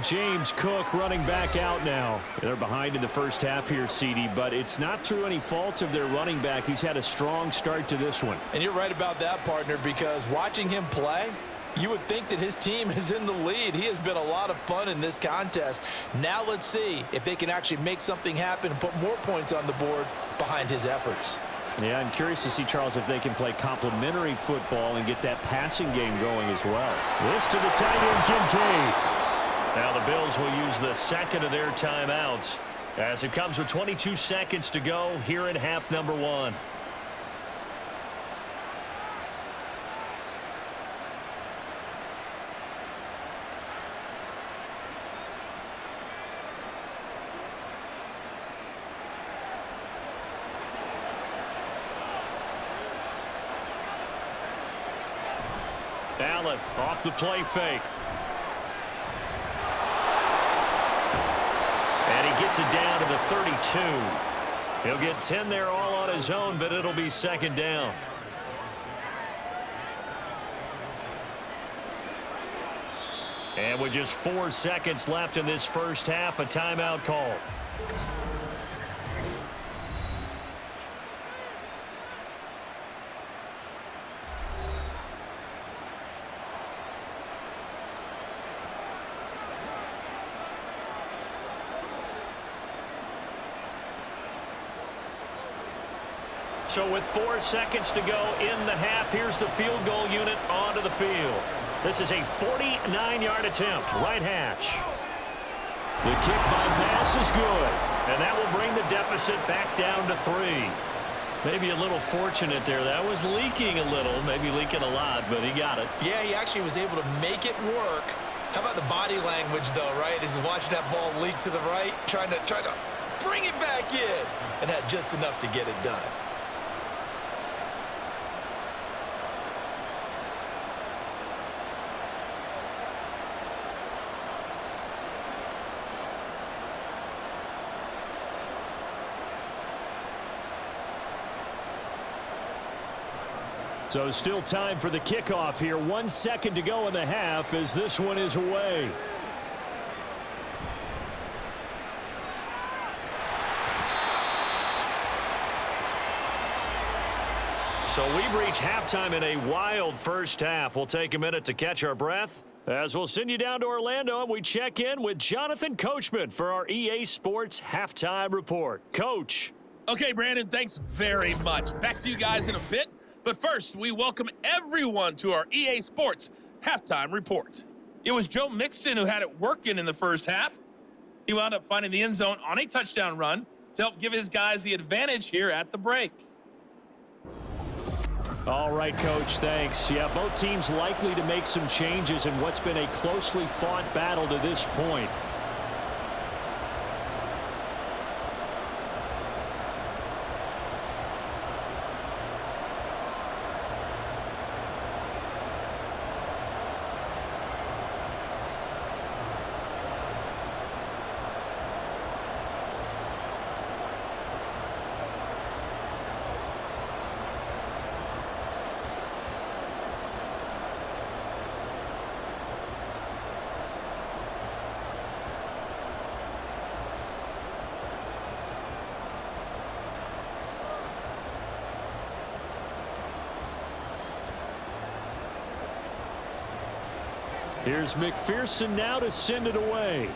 James Cook running back out now. They're behind in the first half here, CD, but it's not through any fault of their running back. He's had a strong start to this one. And you're right about that, partner, because watching him play, you would think that his team is in the lead. He has been a lot of fun in this contest. Now let's see if they can actually make something happen and put more points on the board behind his efforts. Yeah, I'm curious to see, Charles, if they can play complementary football and get that passing game going as well. This to the tight end, Kincaid. Now the Bills will use the second of their timeouts as it comes with 22 seconds to go here in half number 1. Allen off the play fake. And he gets it down to the 32. He'll get 10 there all on his own, but it'll be 2nd down. And with just 4 seconds left in this first half, a timeout call. So with 4 seconds to go in the half, here's the field goal unit onto the field. This is a 49-yard attempt, right hash. The kick by Bass is good, and that will bring the deficit back down to 3. Maybe a little fortunate there. That was leaking a little, maybe leaking a lot, but he got it. Yeah, he actually was able to make it work. How about the body language, though, right? As he's watching that ball leak to the right, trying to bring it back in, and had just enough to get it done. So still time for the kickoff here. 1 second to go in the half as this one is away. So we've reached halftime in a wild first half. We'll take a minute to catch our breath as we'll send you down to Orlando and we check in with Jonathan Coachman for our EA Sports Halftime Report. Coach. Okay, Brandon, thanks very much. Back to you guys in a bit. But first, we welcome everyone to our EA Sports Halftime Report. It was Joe Mixon who had it working in the first half. He wound up finding the end zone on a touchdown run to help give his guys the advantage here at the break. All right, Coach, thanks. Yeah, both teams likely to make some changes in what's been a closely fought battle to this point. Here's McPherson now to send it away.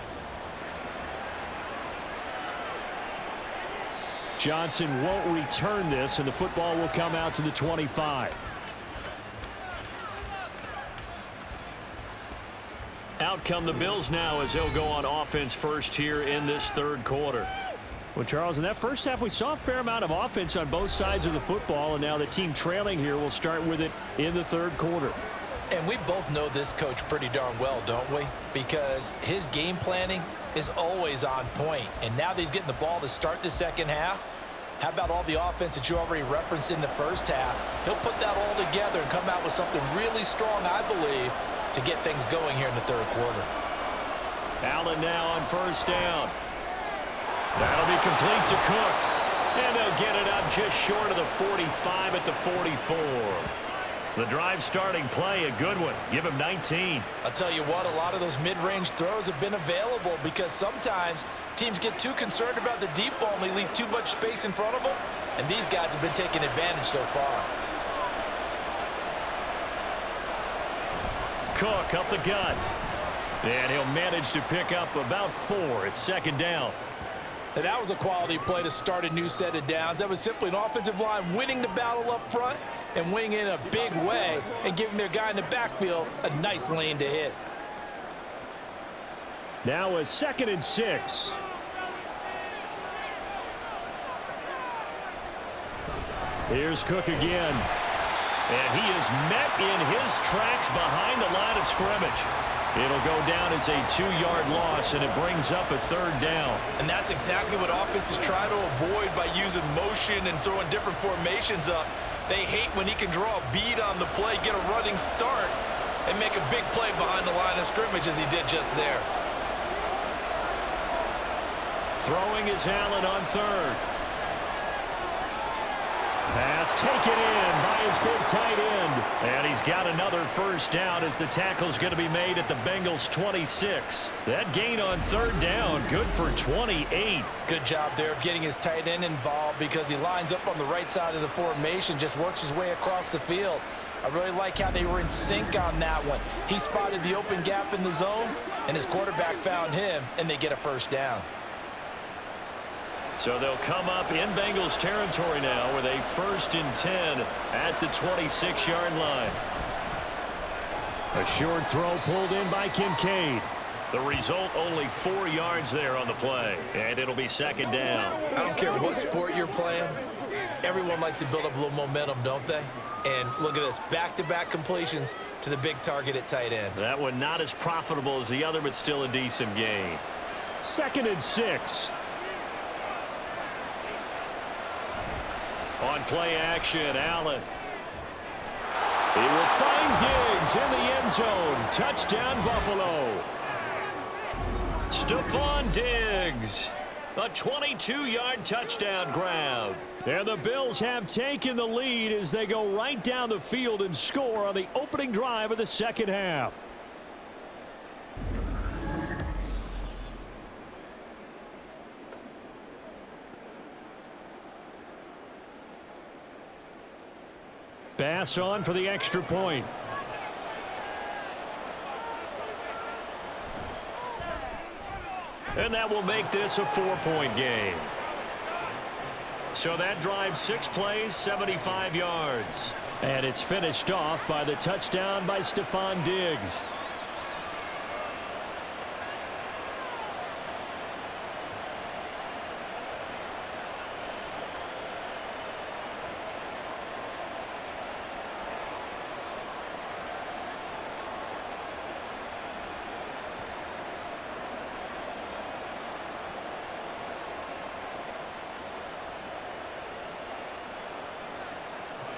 Johnson won't return this, and the football will come out to the 25. Out come the Bills now as they'll go on offense first here in this third quarter. Well, Charles, in that first half, we saw a fair amount of offense on both sides of the football, and now the team trailing here will start with it in the third quarter. And we both know this coach pretty darn well, don't we? Because his game planning is always on point. And now that he's getting the ball to start the second half, how about all the offense that you already referenced in the first half? He'll put that all together and come out with something really strong, I believe, to get things going here in the third quarter. Allen now on first down. That'll be complete to Cook. And they'll get it up just short of the 45 at the 44. The drive starting play, a good one. Give him 19. I'll tell you what, a lot of those mid-range throws have been available because sometimes teams get too concerned about the deep ball and they leave too much space in front of them. And these guys have been taking advantage so far. Cook up the gut. And he'll manage to pick up about 4. It's second down. And that was a quality play to start a new set of downs. That was simply an offensive line winning the battle up front and winning in a big way and giving their guy in the backfield a nice lane to hit. Now a 2nd and 6. Here's Cook again. And he is met in his tracks behind the line of scrimmage. It'll go down as a 2-yard loss, and it brings up a 3rd down. And that's exactly what offenses try to avoid by using motion and throwing different formations up. They hate when he can draw a bead on the play, get a running start, and make a big play behind the line of scrimmage as he did just there. Throwing is Allen on 3rd. Pass taken in by his big tight end. And he's got another first down as the tackle's going to be made at the Bengals 26. That gain on 3rd down, good for 28. Good job there of getting his tight end involved because he lines up on the right side of the formation, just works his way across the field. I really like how they were in sync on that one. He spotted the open gap in the zone, and his quarterback found him, and they get a first down. So they'll come up in Bengals territory now with a 1st and 10 at the 26-yard line. A short throw pulled in by Kincaid. The result, only 4 yards there on the play, and it'll be second down. I don't care what sport you're playing. Everyone likes to build up a little momentum, don't they? And look at this, back-to-back completions to the big target at tight end. That one not as profitable as the other, but still a decent gain. 2nd and 6. On play action, Allen. He will find Diggs in the end zone. Touchdown, Buffalo. Stephon Diggs. A 22-yard touchdown grab. And the Bills have taken the lead as they go right down the field and score on the opening drive of the second half. Pass on for the extra point. And that will make this a 4-point game. So that drives 6 plays, 75 yards. And it's finished off by the touchdown by Stephon Diggs.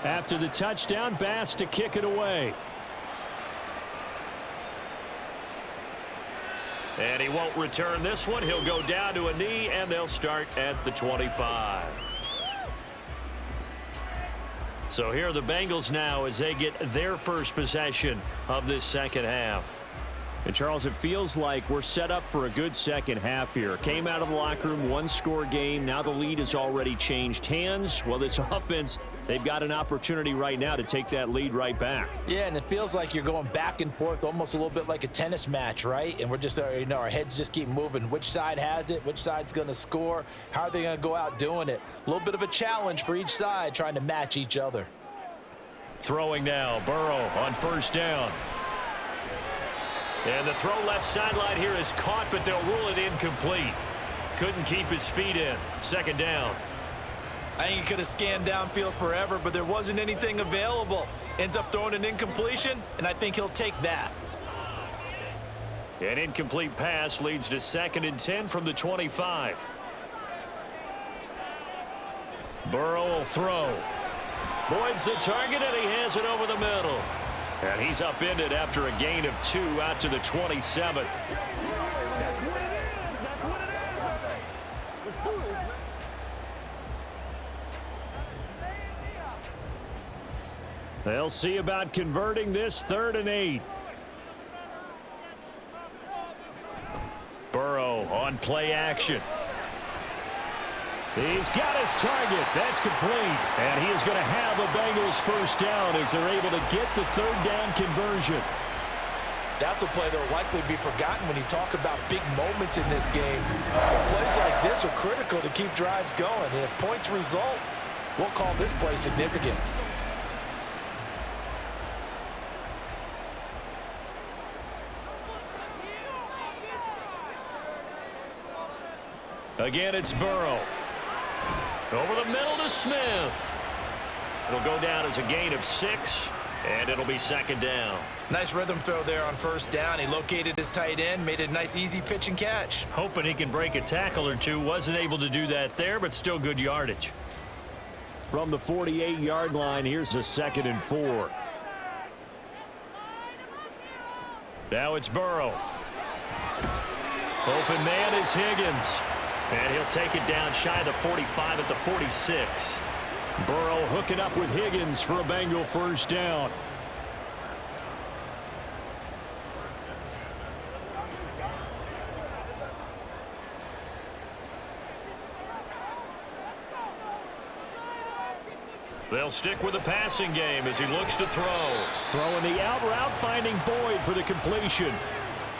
After the touchdown, Bass to kick it away. And he won't return this one. He'll go down to a knee, and they'll start at the 25. So here are the Bengals now as they get their first possession of this second half. And Charles, it feels like we're set up for a good second half here. Came out of the locker room, 1-score game. Now the lead has already changed hands. Well, this offense, they've got an opportunity right now to take that lead right back. Yeah, and it feels like you're going back and forth almost a little bit like a tennis match, right? And we're just, our heads just keep moving. Which side has it? Which side's going to score? How are they going to go out doing it? A little bit of a challenge for each side trying to match each other. Throwing now, Burrow on first down. And the throw left sideline here is caught, but they'll rule it incomplete. Couldn't keep his feet in. Second down. I think he could have scanned downfield forever, but there wasn't anything available. Ends up throwing an incompletion, and I think he'll take that. An incomplete pass leads to 2nd and 10 from the 25. Burrow will throw. Boyd's the target, and he has it over the middle. And he's upended after a gain of 2 out to the 27. They'll see about converting this 3rd and 8. Burrow on play action. He's got his target. That's complete. And he is going to have a Bengals first down as they're able to get the 3rd down conversion. That's a play that will likely be forgotten when you talk about big moments in this game. Plays like this are critical to keep drives going. And if points result, we'll call this play significant. Again, it's Burrow. Over the middle to Smith. It'll go down as a gain of 6, and it'll be second down. Nice rhythm throw there on first down. He located his tight end, made a nice easy pitch and catch. Hoping he can break a tackle or two. Wasn't able to do that there, but still good yardage. From the 48-yard line, here's a 2nd and 4. Now it's Burrow. Open man is Higgins. And he'll take it down shy of the 45 at the 46. Burrow hooking up with Higgins for a Bengal first down. They'll stick with the passing game as he looks to throw. Throwing the out route, finding Boyd for the completion.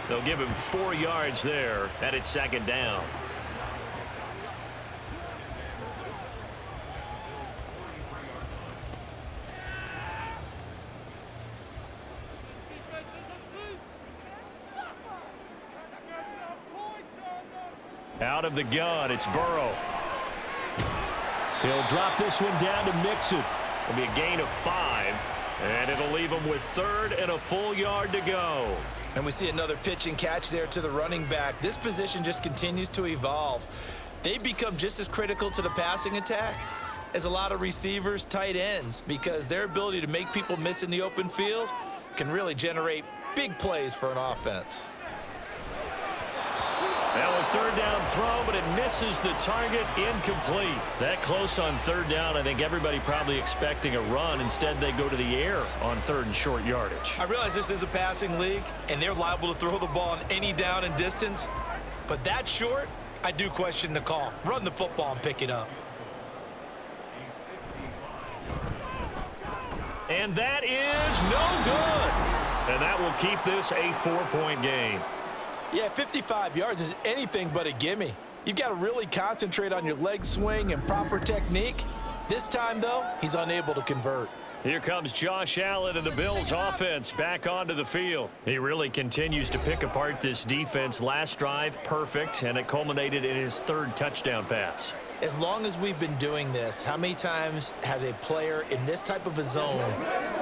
They'll give him 4 yards there, and it's second down. Out of the gun, it's Burrow. He'll drop this one down to Mixon. It'll be a gain of 5, and it'll leave him with 3rd and a full yard to go. And we see another pitch and catch there to the running back. This position just continues to evolve. They become just as critical to the passing attack as a lot of receivers, tight ends, because their ability to make people miss in the open field can really generate big plays for an offense. Now a 3rd down throw, but it misses the target, incomplete. That close on 3rd down, I think everybody probably expecting a run. Instead, they go to the air on 3rd and short yardage. I realize this is a passing league, and they're liable to throw the ball on any down and distance, but that short, I do question the call. Run the football and pick it up. And that is no good. And that will keep this a 4-point game. Yeah, 55 yards is anything but a gimme. You've got to really concentrate on your leg swing and proper technique. This time, though, he's unable to convert. Here comes Josh Allen and the Bills offense back onto the field. He really continues to pick apart this defense. Last drive, perfect, and it culminated in his 3rd touchdown pass. As long as we've been doing this, how many times has a player in this type of a zone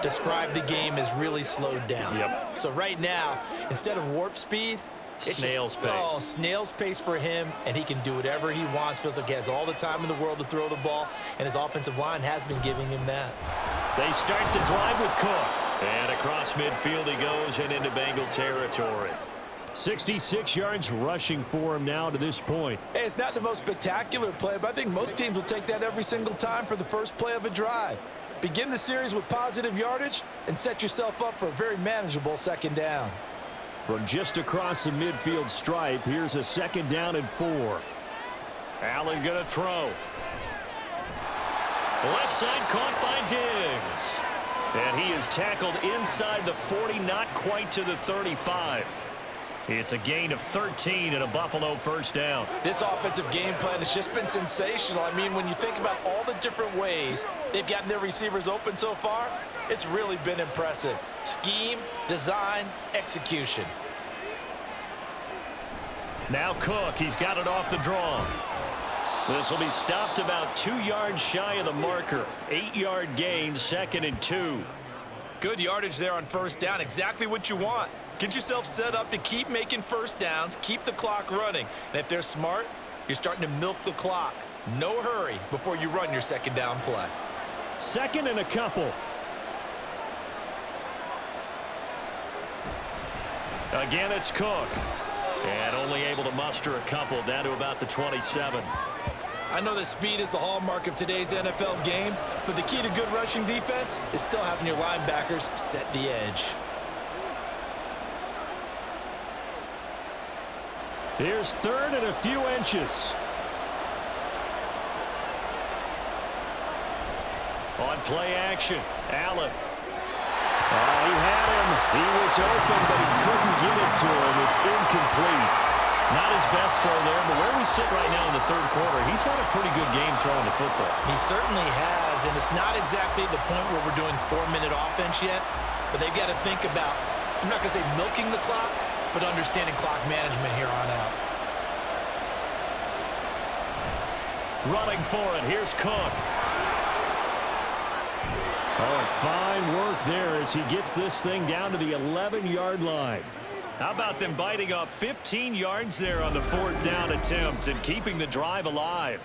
described the game as really slowed down? Yep. So right now, instead of warp speed, snail's pace. Oh, snail's pace for him, and he can do whatever he wants. Feels like he has all the time in the world to throw the ball, and his offensive line has been giving him that. They start the drive with Cook. And across midfield he goes and into Bengal territory. 66 yards rushing for him now to this point. Hey, it's not the most spectacular play, but I think most teams will take that every single time for the first play of a drive. Begin the series with positive yardage and set yourself up for a very manageable 2nd down. From just across the midfield stripe, here's a 2nd down and 4. Allen going to throw. Left side caught by Diggs. And he is tackled inside the 40, not quite to the 35. It's a gain of 13 and a Buffalo 1st down. This offensive game plan has just been sensational. I mean, when you think about all the different ways they've gotten their receivers open so far, it's really been impressive. Scheme, design, execution. Now Cook, he's got it off the draw. This will be stopped about 2 yards shy of the marker. 8-yard gain, 2nd and 2. Good yardage there on 1st down. Exactly what you want. Get yourself set up to keep making 1st downs, keep the clock running. And if they're smart, you're starting to milk the clock. No hurry before you run your 2nd down play. 2nd and a couple. Again, it's Cook. And only able to muster a couple down to about the 27. I know that speed is the hallmark of today's NFL game, but the key to good rushing defense is still having your linebackers set the edge. Here's 3rd and a few inches. On play action, Allen. He had him. He was open, but he couldn't get it to him. It's incomplete. Not his best throw there, but where we sit right now in the 3rd quarter, he's had a pretty good game throwing the football. He certainly has, and it's not exactly the point where we're doing 4-minute offense yet, but they've got to think about, I'm not going to say milking the clock, but understanding clock management here on out. Running for it, here's Cook. Oh, fine work there as he gets this thing down to the 11-yard line. How about them biting off 15 yards there on the 4th down attempt and keeping the drive alive?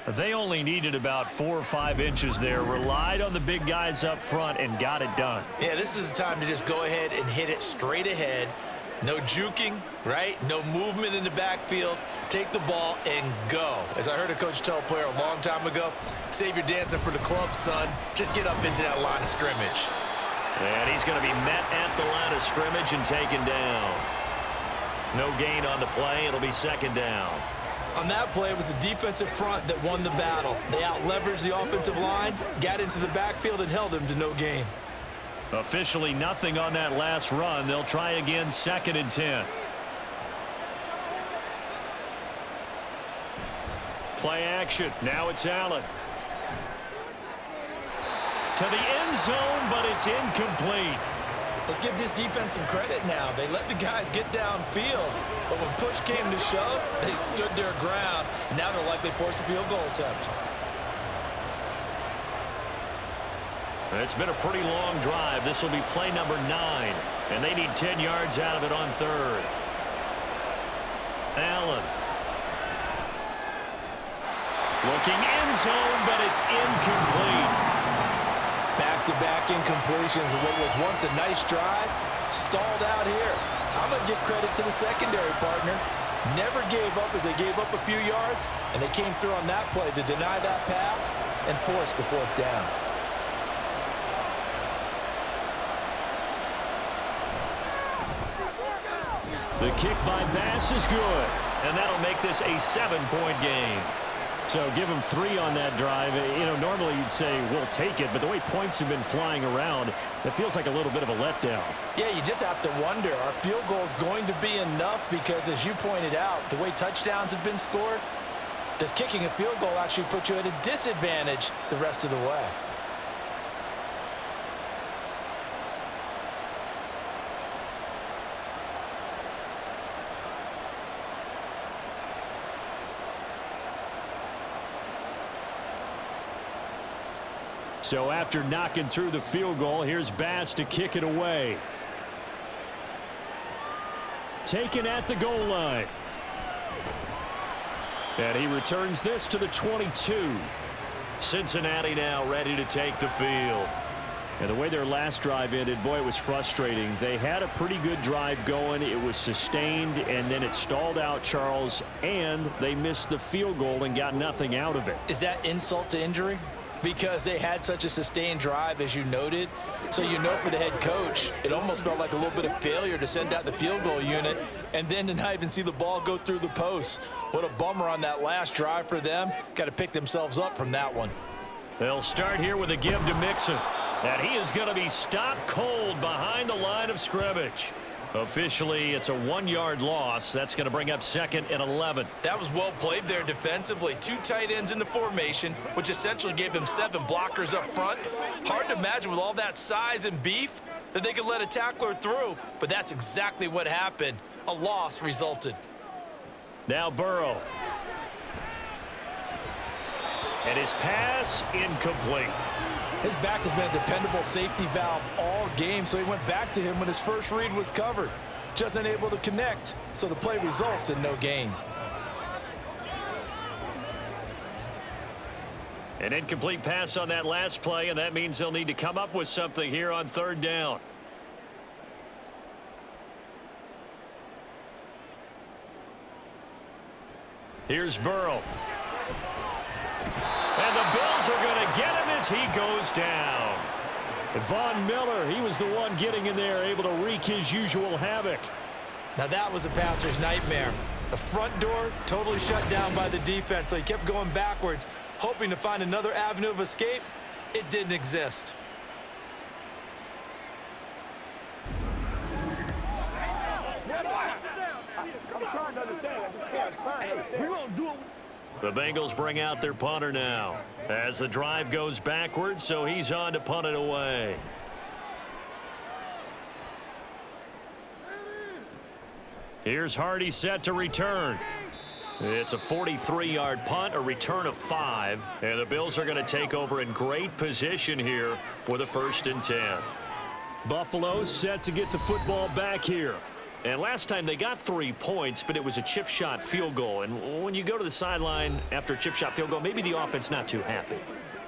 They only needed about 4 or 5 inches there, relied on the big guys up front, and got it done. Yeah, this is the time to just go ahead and hit it straight ahead. No juking, right? No movement in the backfield. Take the ball and go. As I heard a coach tell a player a long time ago, save your dancing for the club, son. Just get up into that line of scrimmage. And he's going to be met at the line of scrimmage and taken down. No gain on the play. It'll be 2nd down. On that play, it was the defensive front that won the battle. They out-leveraged the offensive line, got into the backfield, and held him to no gain. Officially nothing on that last run. They'll try again, 2nd and 10. Play action. Now it's Allen. To the end zone, but it's incomplete. Let's give this defense some credit now. They let the guys get downfield, but when push came to shove, they stood their ground, and now they'll likely force a field goal attempt. It's been a pretty long drive. This will be play number 9, and they need 10 yards out of it on third. Allen. Looking end zone, but it's incomplete. Back-to-back incompletions of what was once a nice drive, stalled out here. I'm going to give credit to the secondary partner. Never gave up as they gave up a few yards, and they came through on that play to deny that pass and force the 4th down. The kick by Bass is good, and that'll make this a 7-point game. So give them 3 on that drive. You know, normally you'd say we'll take it, but the way points have been flying around, it feels like a little bit of a letdown. Yeah, you just have to wonder, are field goals going to be enough? Because as you pointed out, the way touchdowns have been scored, does kicking a field goal actually put you at a disadvantage the rest of the way? So after knocking through the field goal, here's Bass to kick it away. Taken at the goal line. And he returns this to the 22. Cincinnati now ready to take the field. And the way their last drive ended, boy, it was frustrating. They had a pretty good drive going. It was sustained, and then it stalled out, Charles, and they missed the field goal and got nothing out of it. Is that insult to injury? Because they had such a sustained drive, as you noted. So you know for the head coach, it almost felt like a little bit of failure to send out the field goal unit and then to not even see the ball go through the post. What a bummer on that last drive for them. Got to pick themselves up from that one. They'll start here with a give to Mixon. And he is going to be stopped cold behind the line of scrimmage. Officially, it's a 1-yard loss. That's going to bring up 2nd and 11. That was well played there defensively. 2 tight ends in the formation, which essentially gave them 7 blockers up front. Hard to imagine with all that size and beef that they could let a tackler through, but that's exactly what happened. A loss resulted. Now Burrow. And his pass incomplete. His back has been a dependable safety valve all game, so he went back to him when his first read was covered. Just unable to connect, so the play results in no gain. An incomplete pass on that last play, and that means they'll need to come up with something here on 3rd down. Here's Burrow. And the Bills are going to get him as he goes down. Von Miller, he was the one getting in there, able to wreak his usual havoc. Now that was a passer's nightmare. The front door totally shut down by the defense, so he kept going backwards, hoping to find another avenue of escape. It didn't exist. I'm trying to understand. I just can't. I'm trying to understand. We won't do it. The Bengals bring out their punter now as the drive goes backwards, so he's on to punt it away. Here's Hardy set to return. It's a 43-yard punt, a return of 5, and the Bills are going to take over in great position here for the 1st and 10. Buffalo set to get the football back here. And last time they got 3 points, but it was a chip shot field goal. And when you go to the sideline after a chip shot field goal, maybe the offense not too happy.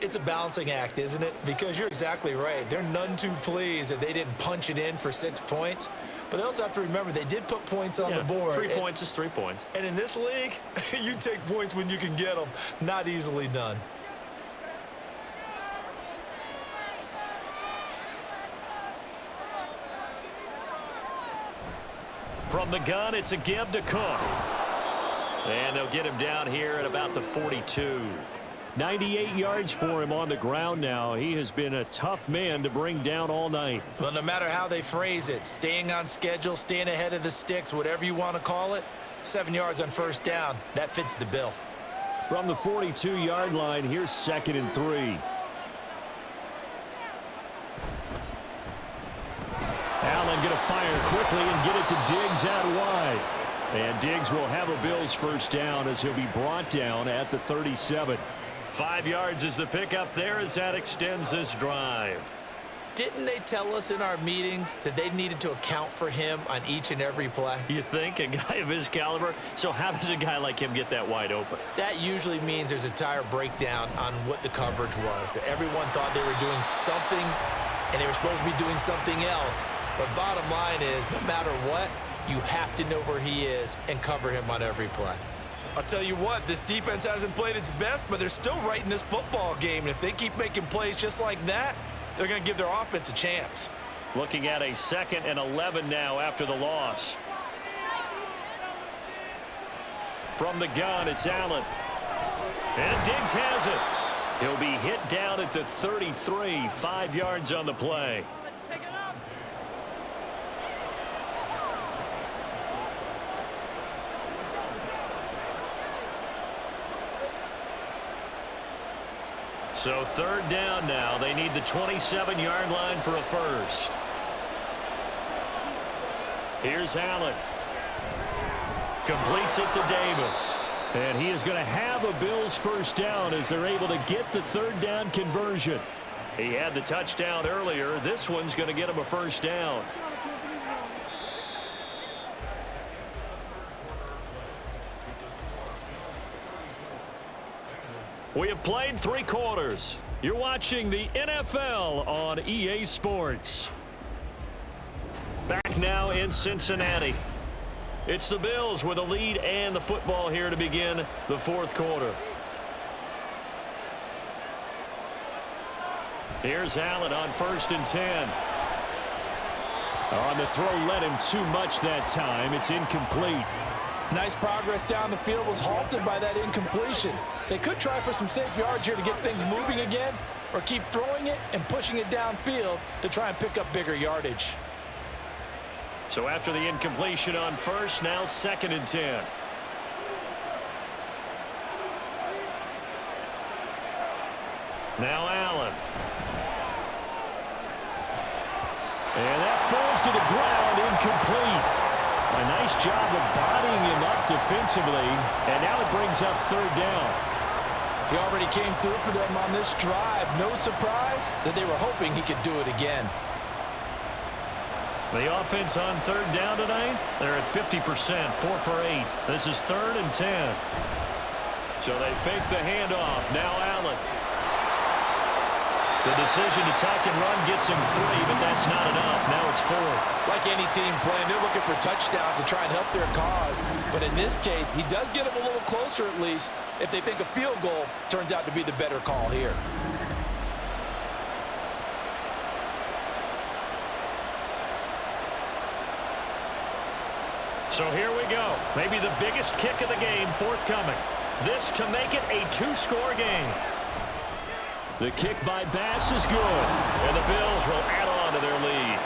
It's a balancing act, isn't it? Because you're exactly right. They're none too pleased that they didn't punch it in for 6 points. But they also have to remember they did put points on the board. 3 points is 3 points. And in this league, you take points when you can get them. Not easily done. From the gun, it's a give to Cook. And they'll get him down here at about the 42. 98 yards for him on the ground now. He has been a tough man to bring down all night. Well, no matter how they phrase it, staying on schedule, staying ahead of the sticks, whatever you want to call it, 7 yards on 1st down, that fits the bill. From the 42-yard line, here's 2nd and 3. fire quickly and get it to Diggs out wide. And Diggs will have a Bills first down as he'll be brought down at the 37. 5 yards is the pickup there as that extends this drive. Didn't they tell us in our meetings that they needed to account for him on each and every play? You think? A guy of his caliber? So how does a guy like him get that wide open? That usually means there's a tire breakdown on what the coverage was. That everyone thought they were doing something, and they were supposed to be doing something else. But bottom line is, no matter what, you have to know where he is and cover him on every play. I'll tell you what, this defense hasn't played its best, but they're still right in this football game. And if they keep making plays just like that, they're going to give their offense a chance. Looking at a 2nd and 11 now after the loss. From the gun, it's Allen. And Diggs has it. He'll be hit down at the 33, 5 yards on the play. So 3rd down now. They need the 27-yard line for a first. Here's Allen. Completes it to Davis. And he is going to have a Bills first down as they're able to get the 3rd down conversion. He had the touchdown earlier. This one's going to get him a first down. We have played 3 quarters. You're watching the NFL on EA Sports. Back now in Cincinnati. It's the Bills with a lead and the football here to begin the 4th quarter. Here's Allen on 1st and 10. On the throw, led him too much that time. It's incomplete. Nice progress down the field was halted by that incompletion. They could try for some safe yards here to get things moving again, or keep throwing it and pushing it downfield to try and pick up bigger yardage. So after the incompletion on 1st, now 2nd and 10. Now Allen. And that falls to the ground, incomplete. A nice job of bodying him up defensively, and now it brings up 3rd down. He already came through for them on this drive. No surprise that they were hoping he could do it again. The offense on 3rd down tonight, they're at 50%, 4 for 8. This is 3rd and 10. So they fake the handoff. Now Allen. The decision to tuck and run gets him 3, but that's not enough. Now it's 4th. Like any team playing, they're looking for touchdowns to try and help their cause. But in this case, he does get them a little closer at least if they think a field goal turns out to be the better call here. So here we go. Maybe the biggest kick of the game forthcoming. This to make it a 2-score game. The kick by Bass is good. And the Bills will add on to their lead.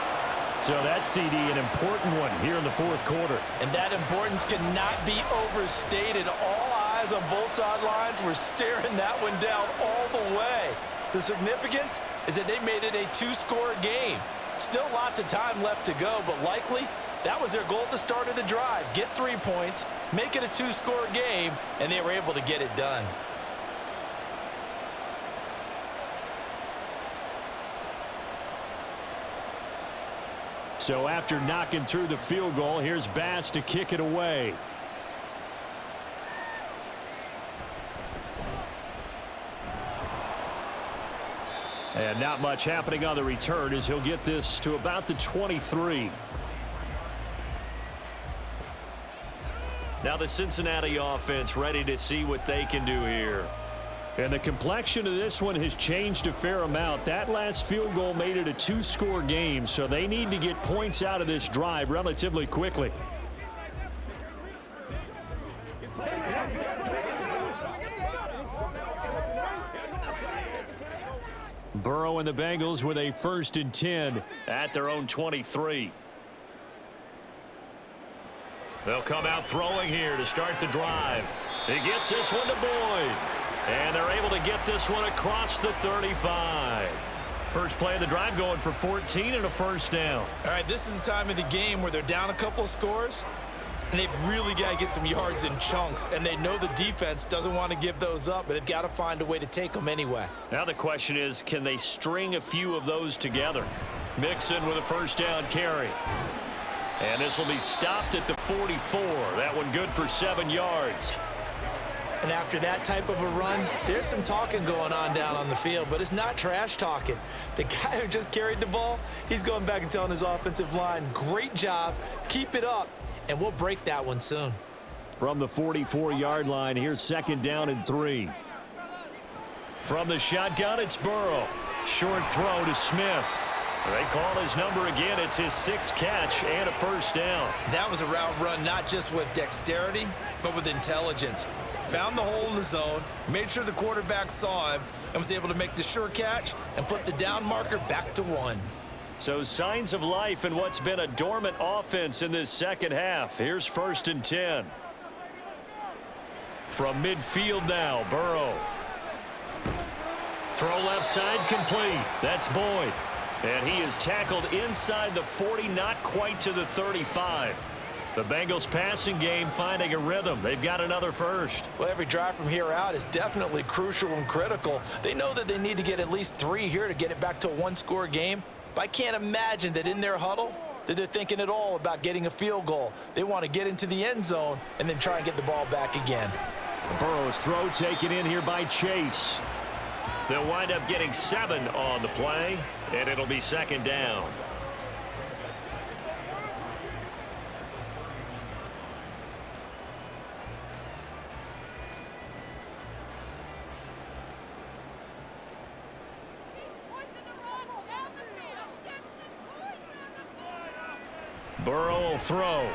So that CD, an important one here in the 4th quarter. And that importance cannot be overstated. All eyes on both sidelines were staring that one down all the way. The significance is that they made it a 2-score game. Still lots of time left to go, but likely that was their goal at the start of the drive. Get 3 points, make it a 2-score game, and they were able to get it done. So after knocking through the field goal, here's Bass to kick it away. And not much happening on the return as he'll get this to about the 23. Now the Cincinnati offense ready to see what they can do here. And the complexion of this one has changed a fair amount. That last field goal made it a 2-score game, so they need to get points out of this drive relatively quickly. Burrow and the Bengals with a 1st and 10 at their own 23. They'll come out throwing here to start the drive. He gets this one to Boyd. And they're able to get this one across the 35. First play of the drive going for 14 and a first down. All right, this is the time of the game where they're down a couple of scores, and they've really got to get some yards in chunks, and they know the defense doesn't want to give those up, but they've got to find a way to take them anyway. Now the question is, can they string a few of those together? Mixon with a first down carry. And this will be stopped at the 44. That one good for 7 yards. And after that type of a run, there's some talking going on down on the field, but it's not trash talking. The guy who just carried the ball, he's going back and telling his offensive line, great job, keep it up, and we'll break that one soon. From the 44-yard line, here's 2nd down and 3. From the shotgun, it's Burrow. Short throw to Smith. They call his number again. It's his 6th catch and a first down. That was a route run not just with dexterity, but with intelligence. Found the hole in the zone, made sure the quarterback saw him, and was able to make the sure catch and flip the down marker back to 1. So signs of life in what's been a dormant offense in this second half. Here's 1st and 10. From midfield now, Burrow. Throw left side complete. That's Boyd. And he is tackled inside the 40, not quite to the 35. The Bengals passing game finding a rhythm. They've got another first. Well, every drive from here out is definitely crucial and critical. They know that they need to get at least 3 here to get it back to a 1-score game. But I can't imagine that in their huddle that they're thinking at all about getting a field goal. They want to get into the end zone and then try and get the ball back again. Burrow's throw taken in here by Chase. They'll wind up getting 7 on the play, and it'll be 2nd down. Burrow will throw.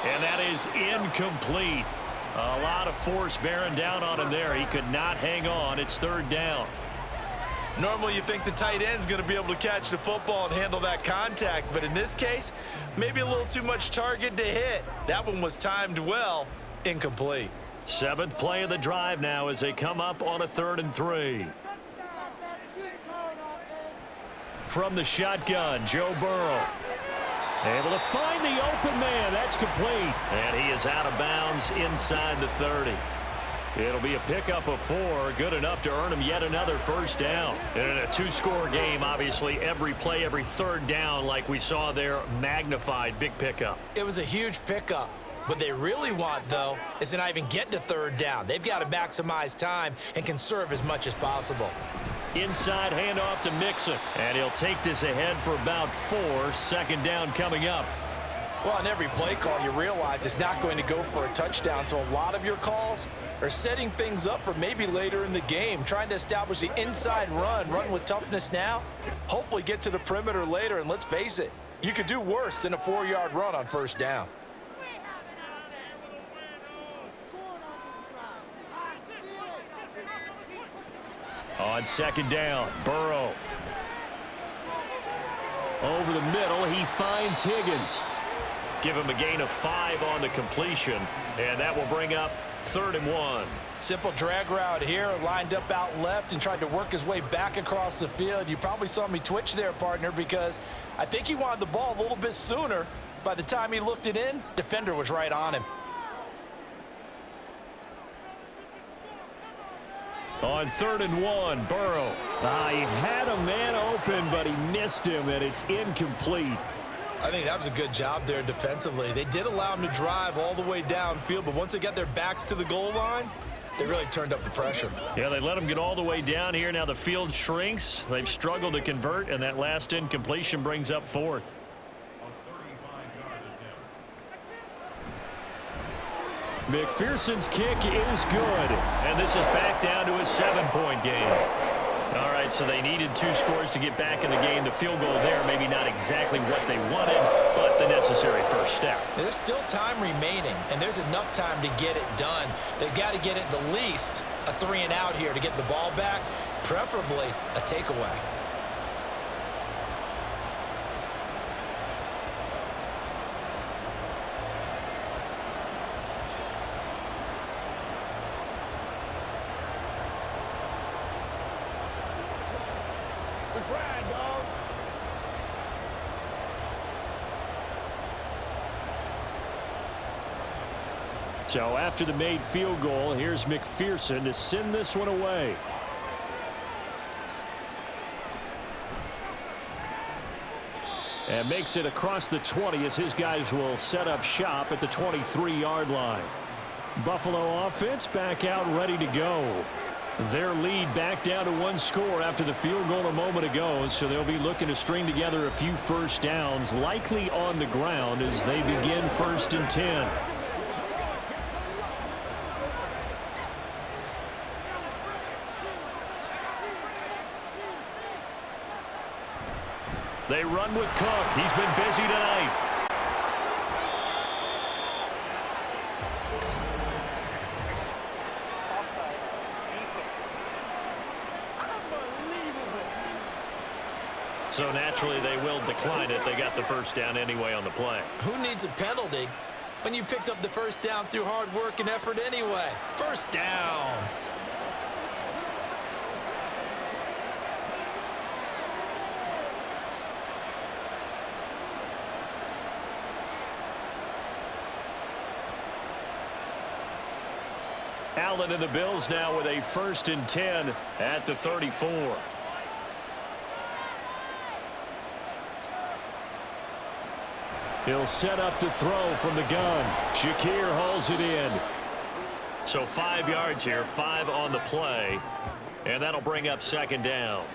And that is incomplete. A lot of force bearing down on him there. He could not hang on. It's 3rd down. Normally you think the tight end's going to be able to catch the football and handle that contact, but in this case, maybe a little too much target to hit. That one was timed well, incomplete. 7th play of the drive now as they come up on a 3rd and 3. From the shotgun, Joe Burrow. Able to find the open man. That's complete. And he is out of bounds inside the 30. It'll be a pickup of 4. Good enough to earn him yet another first down. And in a 2-score game, obviously, every play, every 3rd down, like we saw there, magnified. Big pickup. It was a huge pickup. What they really want, though, is to not even get to 3rd down. They've got to maximize time and conserve as much as possible. Inside handoff to Mixon. And he'll take this ahead for about 4. 2nd down coming up. Well, on every play call, you realize it's not going to go for a touchdown. So a lot of your calls are setting things up for maybe later in the game, trying to establish the inside run with toughness now, hopefully get to the perimeter later. And let's face it, you could do worse than a 4-yard run on 1st down. On 2nd down, Burrow. Over the middle, he finds Higgins. Give him a gain of 5 on the completion, and that will bring up 3rd and 1. Simple drag route here, lined up out left and tried to work his way back across the field. You probably saw me twitch there, partner, because I think he wanted the ball a little bit sooner. By the time he looked it in, defender was right on him. On 3rd and 1, Burrow. He had a man open, but he missed him, and it's incomplete. I think that was a good job there defensively. They did allow him to drive all the way downfield, but once they got their backs to the goal line, they really turned up the pressure. Yeah, they let him get all the way down here. Now the field shrinks. They've struggled to convert, and that last incompletion brings up 4th. McPherson's kick is good, and this is back down to a 7-point game. All right, so they needed 2 scores to get back in the game. The field goal there, maybe not exactly what they wanted, but the necessary first step. There's still time remaining, and there's enough time to get it done. They've got to get at the least a 3-and-out here to get the ball back, preferably a takeaway. Let's ride, dog. So after the made field goal, here's McPherson to send this one away. And makes it across the 20 as his guys will set up shop at the 23-yard line. Buffalo offense back out ready to go. Their lead back down to one score after the field goal a moment ago, so they'll be looking to string together a few first downs, likely on the ground as they begin 1st and 10. They run with Cook. He's been busy tonight. So naturally they will decline it. They got the first down anyway on the play. Who needs a penalty when you picked up the first down through hard work and effort anyway? First down. Allen and the Bills now with a 1st and 10 at the 34. He'll set up to throw from the gun. Shakir hauls it in. So 5 yards here, 5 on the play. And that'll bring up 2nd down.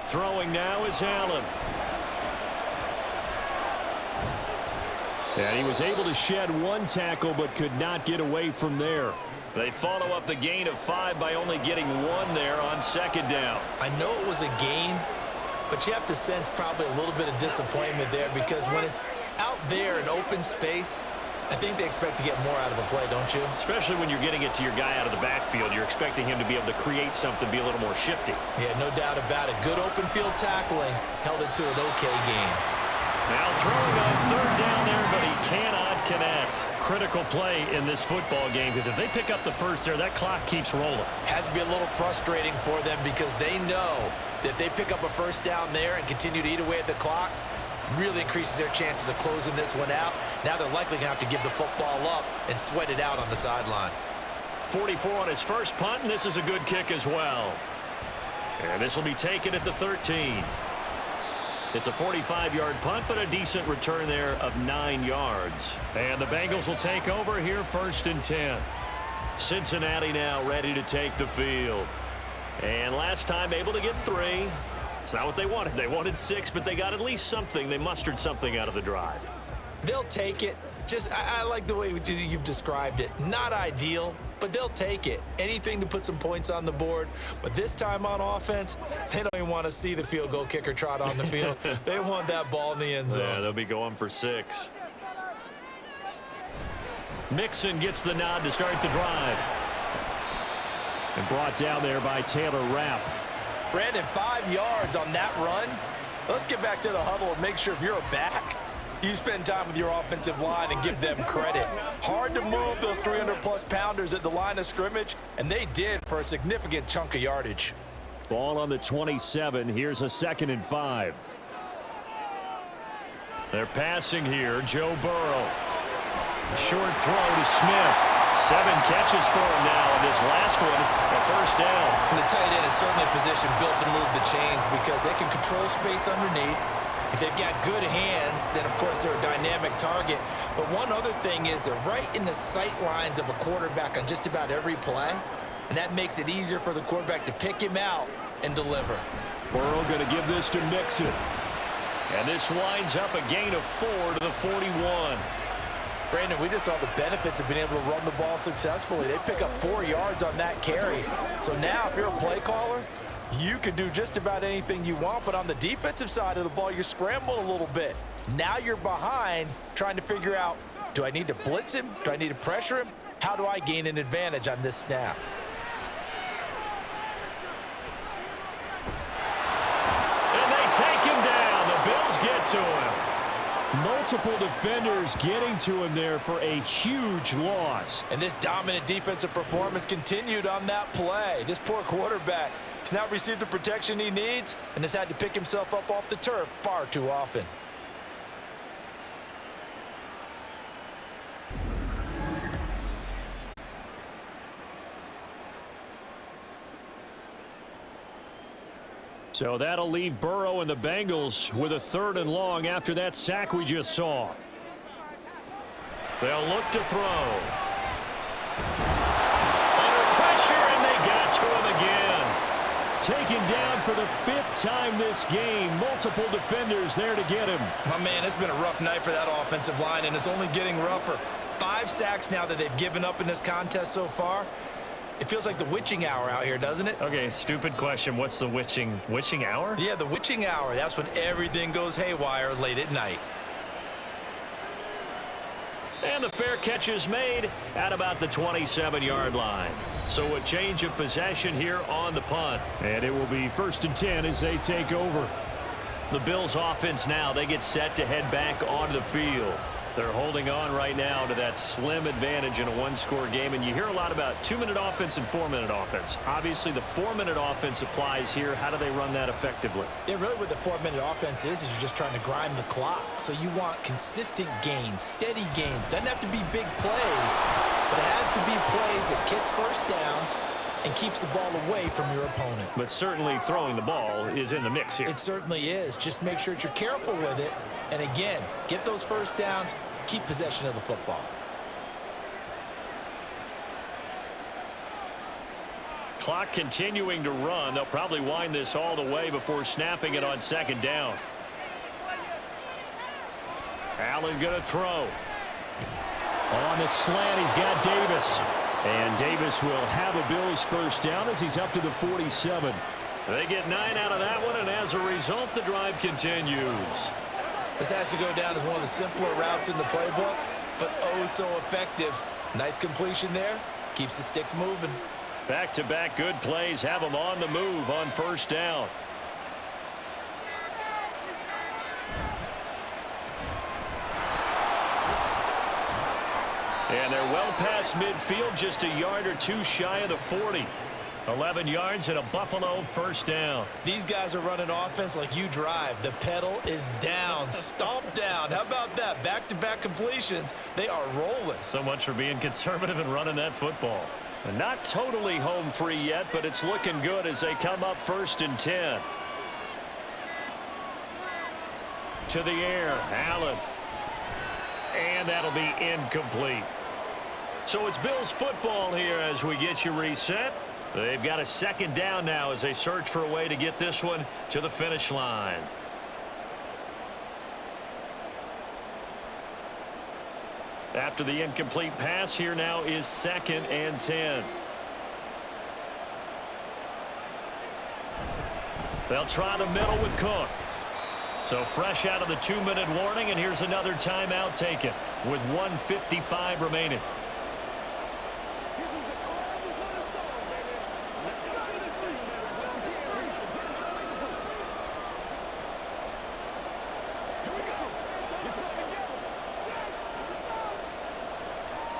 Throwing now is Allen. And he was able to shed one tackle but could not get away from there. They follow up the gain of 5 by only getting 1 there on 2nd down. I know it was a gain, but you have to sense probably a little bit of disappointment there because when it's out there in open space, I think they expect to get more out of a play, don't you? Especially when you're getting it to your guy out of the backfield. You're expecting him to be able to create something, be a little more shifty. Yeah, no doubt about it. Good open field tackling held it to an okay game. Now throwing on 3rd down there, but he cannot connect. Critical play in this football game because if they pick up the first there, that clock keeps rolling. Has to be a little frustrating for them because they know that if they pick up a first down there and continue to eat away at the clock, really increases their chances of closing this one out. Now they're likely going to have to give the football up and sweat it out on the sideline. 44 on his first punt, and this is a good kick as well. And this will be taken at the 13. It's a 45-yard punt, but a decent return there of 9 yards. And the Bengals will take over here 1st and 10. Cincinnati now ready to take the field. And last time able to get 3. It's not what they wanted. They wanted 6, but they got at least something. They mustered something out of the drive. They'll take it. I like the way you've described it. Not ideal, but they'll take it. Anything to put some points on the board. But this time on offense, they don't even want to see the field goal kicker trot on the field. They want that ball in the end zone. Yeah, they'll be going for 6. Mixon gets the nod to start the drive. And brought down there by Taylor Rapp. Brandon, 5 yards on that run. Let's get back to the huddle and make sure if you're a back, you spend time with your offensive line and give them credit. Hard to move those 300-plus pounders at the line of scrimmage, and they did for a significant chunk of yardage. Ball on the 27. Here's a 2nd and 5. They're passing here. Joe Burrow. Short throw to Smith. 7 catches for him now, and this last one, a first down. And the tight end is certainly a position built to move the chains because they can control space underneath. If they've got good hands, then of course they're a dynamic target. But one other thing is they're right in the sight lines of a quarterback on just about every play, and that makes it easier for the quarterback to pick him out and deliver. Burrow going to give this to Mixon. And this winds up a gain of 4 to the 41. Brandon, we just saw the benefits of being able to run the ball successfully. They pick up 4 yards on that carry. So now if you're a play caller, you can do just about anything you want, but on the defensive side of the ball, you're scrambling a little bit. Now you're behind trying to figure out, do I need to blitz him? Do I need to pressure him? How do I gain an advantage on this snap? And they to him. Multiple defenders getting to him there for a huge loss. And this dominant defensive performance continued on that play. This poor quarterback has not received the protection he needs and has had to pick himself up off the turf far too often. So that'll leave Burrow and the Bengals with a 3rd and long after that sack we just saw. They'll look to throw. Under pressure, and they got to him again. Taken down for the 5th time this game. Multiple defenders there to get him. My man, it's been a rough night for that offensive line, and it's only getting rougher. 5 sacks now that they've given up in this contest so far. It feels like the witching hour out here, doesn't it? Okay, stupid question. What's the witching hour? Yeah, the witching hour. That's when everything goes haywire late at night. And the fair catch is made at about the 27-yard line. So a change of possession here on the punt. And it will be 1st and 10 as they take over. The Bills offense now, they get set to head back onto the field. They're holding on right now to that slim advantage in a 1-score game. And you hear a lot about 2-minute offense and 4-minute offense. Obviously, the 4-minute offense applies here. How do they run that effectively? Yeah, really what the 4-minute offense is you're just trying to grind the clock. So you want consistent gains, steady gains. Doesn't have to be big plays, but it has to be plays that gets first downs and keeps the ball away from your opponent. But certainly throwing the ball is in the mix here. It certainly is. Just make sure that you're careful with it. And again, get those first downs, keep possession of the football. Clock continuing to run. They'll probably wind this all the way before snapping it on 2nd down. Allen going to throw. On the slant, he's got Davis. And Davis will have a Bills first down as he's up to the 47. They get 9 out of that one, and as a result, the drive continues. This has to go down as one of the simpler routes in the playbook, but oh so effective. Nice completion there. Keeps the sticks moving. Back-to-back good plays have them on the move on 1st down. And they're well past midfield, just a yard or two shy of the 40. 11 yards and a Buffalo first down. These guys are running offense like you drive. The pedal is down, stomp down. How about that? Back-to-back completions. They are rolling. So much for being conservative and running that football. And not totally home free yet, but it's looking good as they come up 1st and 10. To the air, Allen. And that'll be incomplete. So it's Bills football here as we get you reset. They've got a 2nd down now as they search for a way to get this one to the finish line. After the incomplete pass, here now is 2nd and 10. They'll try the middle with Cook. So fresh out of the 2-minute warning, and here's another timeout taken with 1:55 remaining.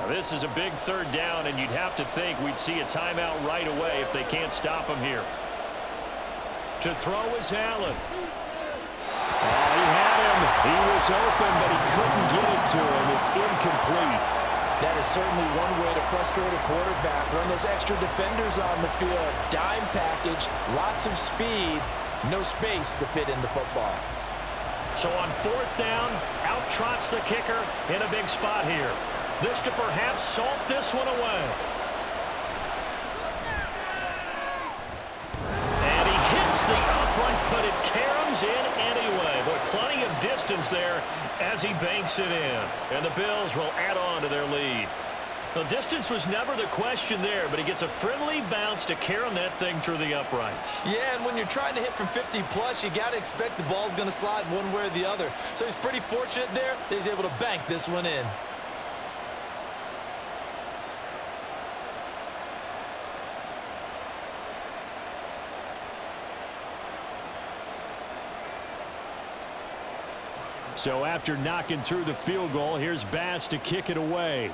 This is a big 3rd down, and you'd have to think we'd see a timeout right away if they can't stop him here. To throw is Allen. He had him. He was open, but he couldn't get it to him. It's incomplete. That is certainly one way to frustrate a quarterback. Run those extra defenders on the field. Dime package, lots of speed, no space to fit in the football. So on 4th down, out trots the kicker in a big spot here. This to perhaps salt this one away. And he hits the upright, but it caroms in anyway. But plenty of distance there as he banks it in. And the Bills will add on to their lead. The distance was never the question there, but he gets a friendly bounce to carom that thing through the uprights. Yeah, and when you're trying to hit from 50-plus, you got to expect the ball's going to slide one way or the other. So he's pretty fortunate there that he's able to bank this one in. So after knocking through the field goal, here's Bass to kick it away.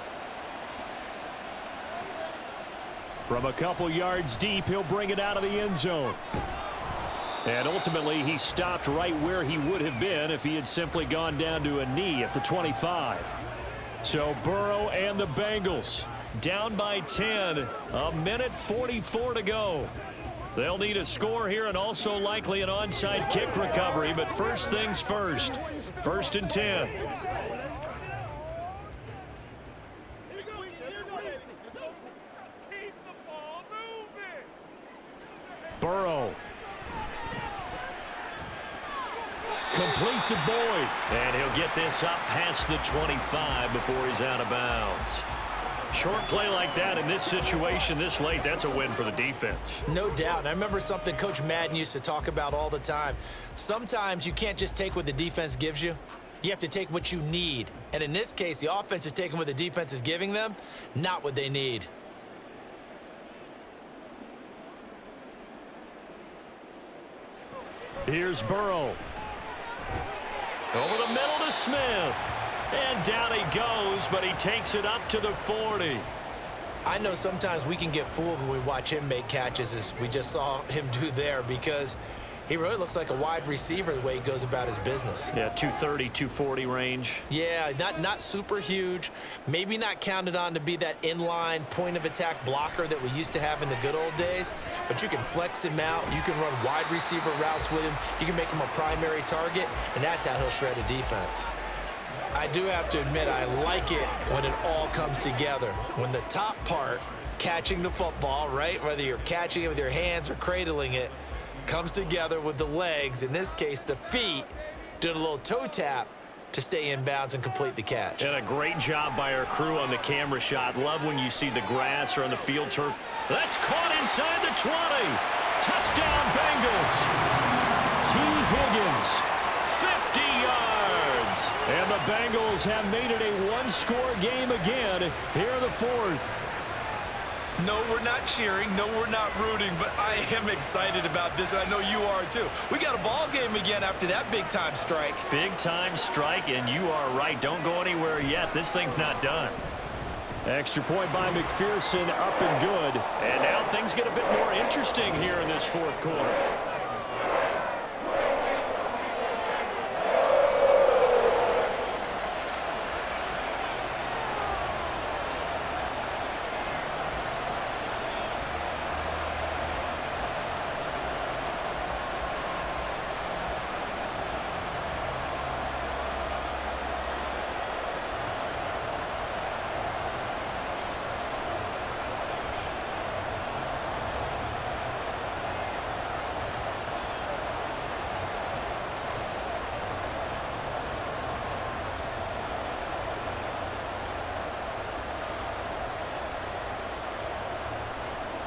From a couple yards deep, he'll bring it out of the end zone. And ultimately, he stopped right where he would have been if he had simply gone down to a knee at the 25. So Burrow and the Bengals down by 10. A minute 44 to go. They'll need a score here and also likely an onside kick recovery. But first things first. 1st and 10. Burrow. Complete to Boyd. And he'll get this up past the 25 before he's out of bounds. Short play like that in this situation this late, that's a win for the defense. No doubt. I remember something Coach Madden used to talk about all the time. Sometimes you can't just take what the defense gives you. You have to take what you need. And in this case, the offense is taking what the defense is giving them, not what they need. Here's Burrow. Over the middle to Smith. And down he goes, but he takes it up to the 40. I know sometimes we can get fooled when we watch him make catches, as we just saw him do there, because he really looks like a wide receiver the way he goes about his business. Yeah, 230, 240 range. Yeah, not super huge. Maybe not counted on to be that inline point-of-attack blocker that we used to have in the good old days, but you can flex him out. You can run wide receiver routes with him. You can make him a primary target, and that's how he'll shred a defense. I do have to admit, I like it when it all comes together. When the top part, catching the football, right, whether you're catching it with your hands or cradling it, comes together with the legs, in this case the feet, doing a little toe tap to stay in bounds and complete the catch. And a great job by our crew on the camera shot. Love when you see the grass or on the field turf. That's caught inside the 20. Touchdown Bengals. T. Higgins, 50 yards. And the Bengals have made it a one-score game again here in the 4th. No, we're not cheering. No, we're not rooting, but I am excited about this, and I know you are too. We got a ball game again after that big-time strike. Big-time strike, and you are right. Don't go anywhere yet. This thing's not done. Extra point by McPherson, up and good. And now things get a bit more interesting here in this 4th quarter.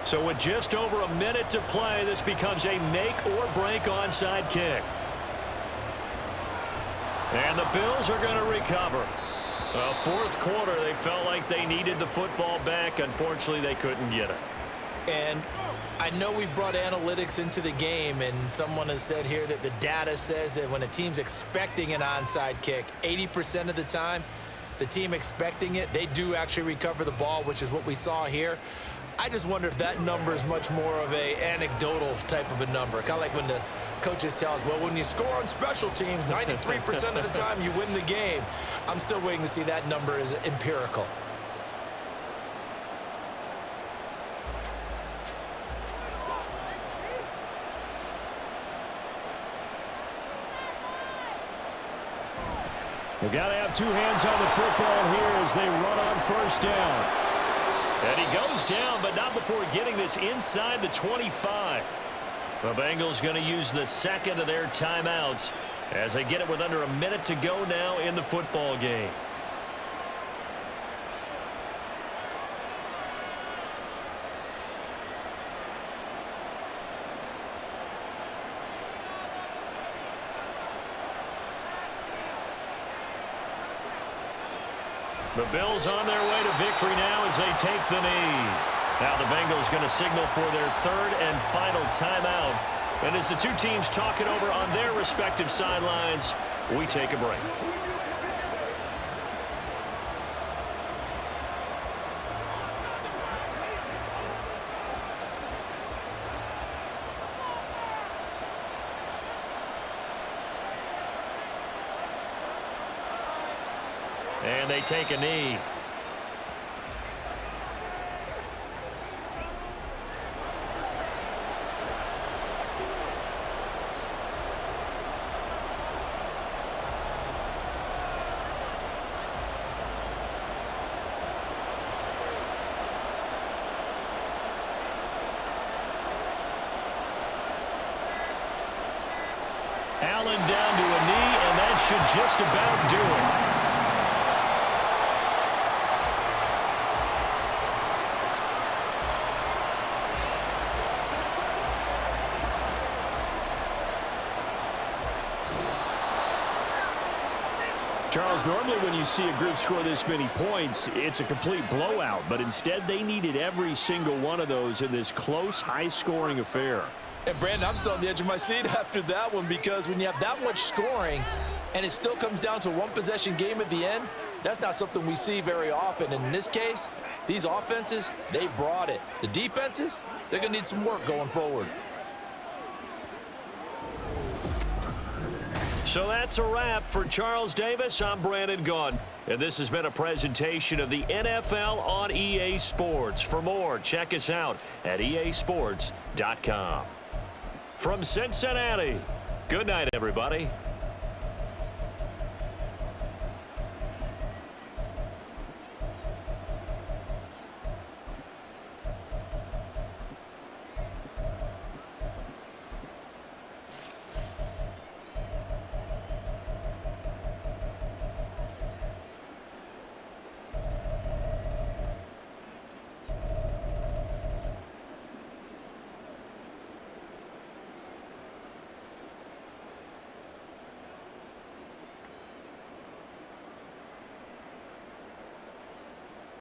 So with just over a minute to play, this becomes a make-or-break onside kick. And the Bills are going to recover. 4th quarter, they felt like they needed the football back. Unfortunately, they couldn't get it. And I know we've brought analytics into the game, and someone has said here that the data says that when a team's expecting an onside kick, 80% of the time, the team expecting it, they do actually recover the ball, which is what we saw here. I just wonder if that number is much more of a anecdotal type of a number. Kind of like when the coaches tell us, well, when you score on special teams, 93% of the time you win the game. I'm still waiting to see that number is empirical. We've got to have 2 hands on the football here as they run on 1st down. And he goes down, but not before getting this inside the 25. The Bengals going to use the 2nd of their timeouts as they get it with under a minute to go now in the football game. The Bills on their way to victory now as they take the knee. Now the Bengals going to signal for their 3rd and final timeout. And as the 2 teams talk it over on their respective sidelines, We take a break. And they take a knee. Allen down to a knee, and that should just about do it. Charles, normally when you see a group score this many points, it's a complete blowout, but instead they needed every single one of those in this close, high-scoring affair. And Brandon, I'm still on the edge of my seat after that one, because when you have that much scoring and it still comes down to a one-possession game at the end, that's not something we see very often. And in this case, these offenses, they brought it. The defenses, they're going to need some work going forward. So that's a wrap for Charles Davis. I'm Brandon Gunn, and this has been a presentation of the NFL on EA Sports. For more, check us out at easports.com. From Cincinnati, good night, everybody.